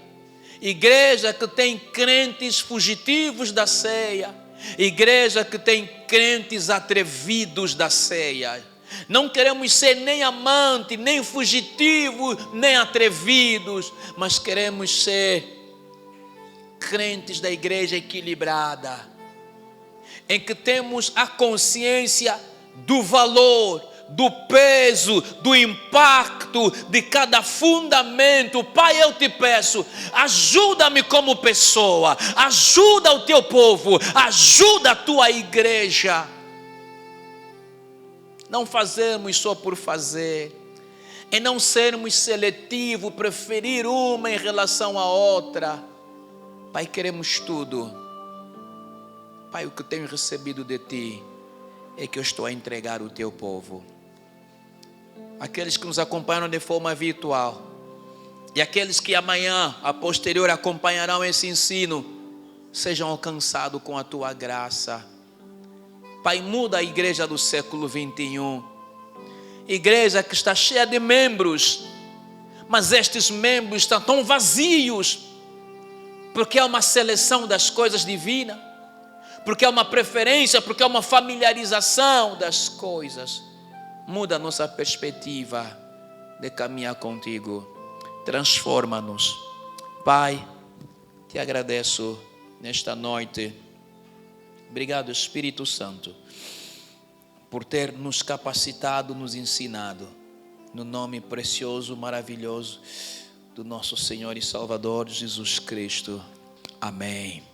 igreja que tem crentes fugitivos da ceia, igreja que tem crentes atrevidos da ceia. Não queremos ser nem amantes, nem fugitivos, nem atrevidos, mas queremos ser crentes da igreja equilibrada, em que temos a consciência do valor, do peso, do impacto de cada fundamento. Pai, eu te peço, ajuda-me como pessoa, ajuda o teu povo, ajuda a tua igreja. Não fazermos só por fazer, e não sermos seletivos, preferir uma em relação à outra. Pai, queremos tudo. Pai, o que tenho recebido de ti é que eu estou a entregar o teu povo. Aqueles que nos acompanham de forma virtual e aqueles que amanhã, a posterior, acompanharão esse ensino, sejam alcançados com a tua graça. Pai, muda a igreja do século 21, igreja que está cheia de membros, mas estes membros estão tão vazios, porque é uma seleção das coisas divinas, porque é uma preferência, porque é uma familiarização das coisas. Muda a nossa perspectiva de caminhar contigo. Transforma-nos. Pai, te agradeço nesta noite. Obrigado, Espírito Santo, por ter nos capacitado, nos ensinado. No nome precioso, maravilhoso do nosso Senhor e Salvador Jesus Cristo. Amém.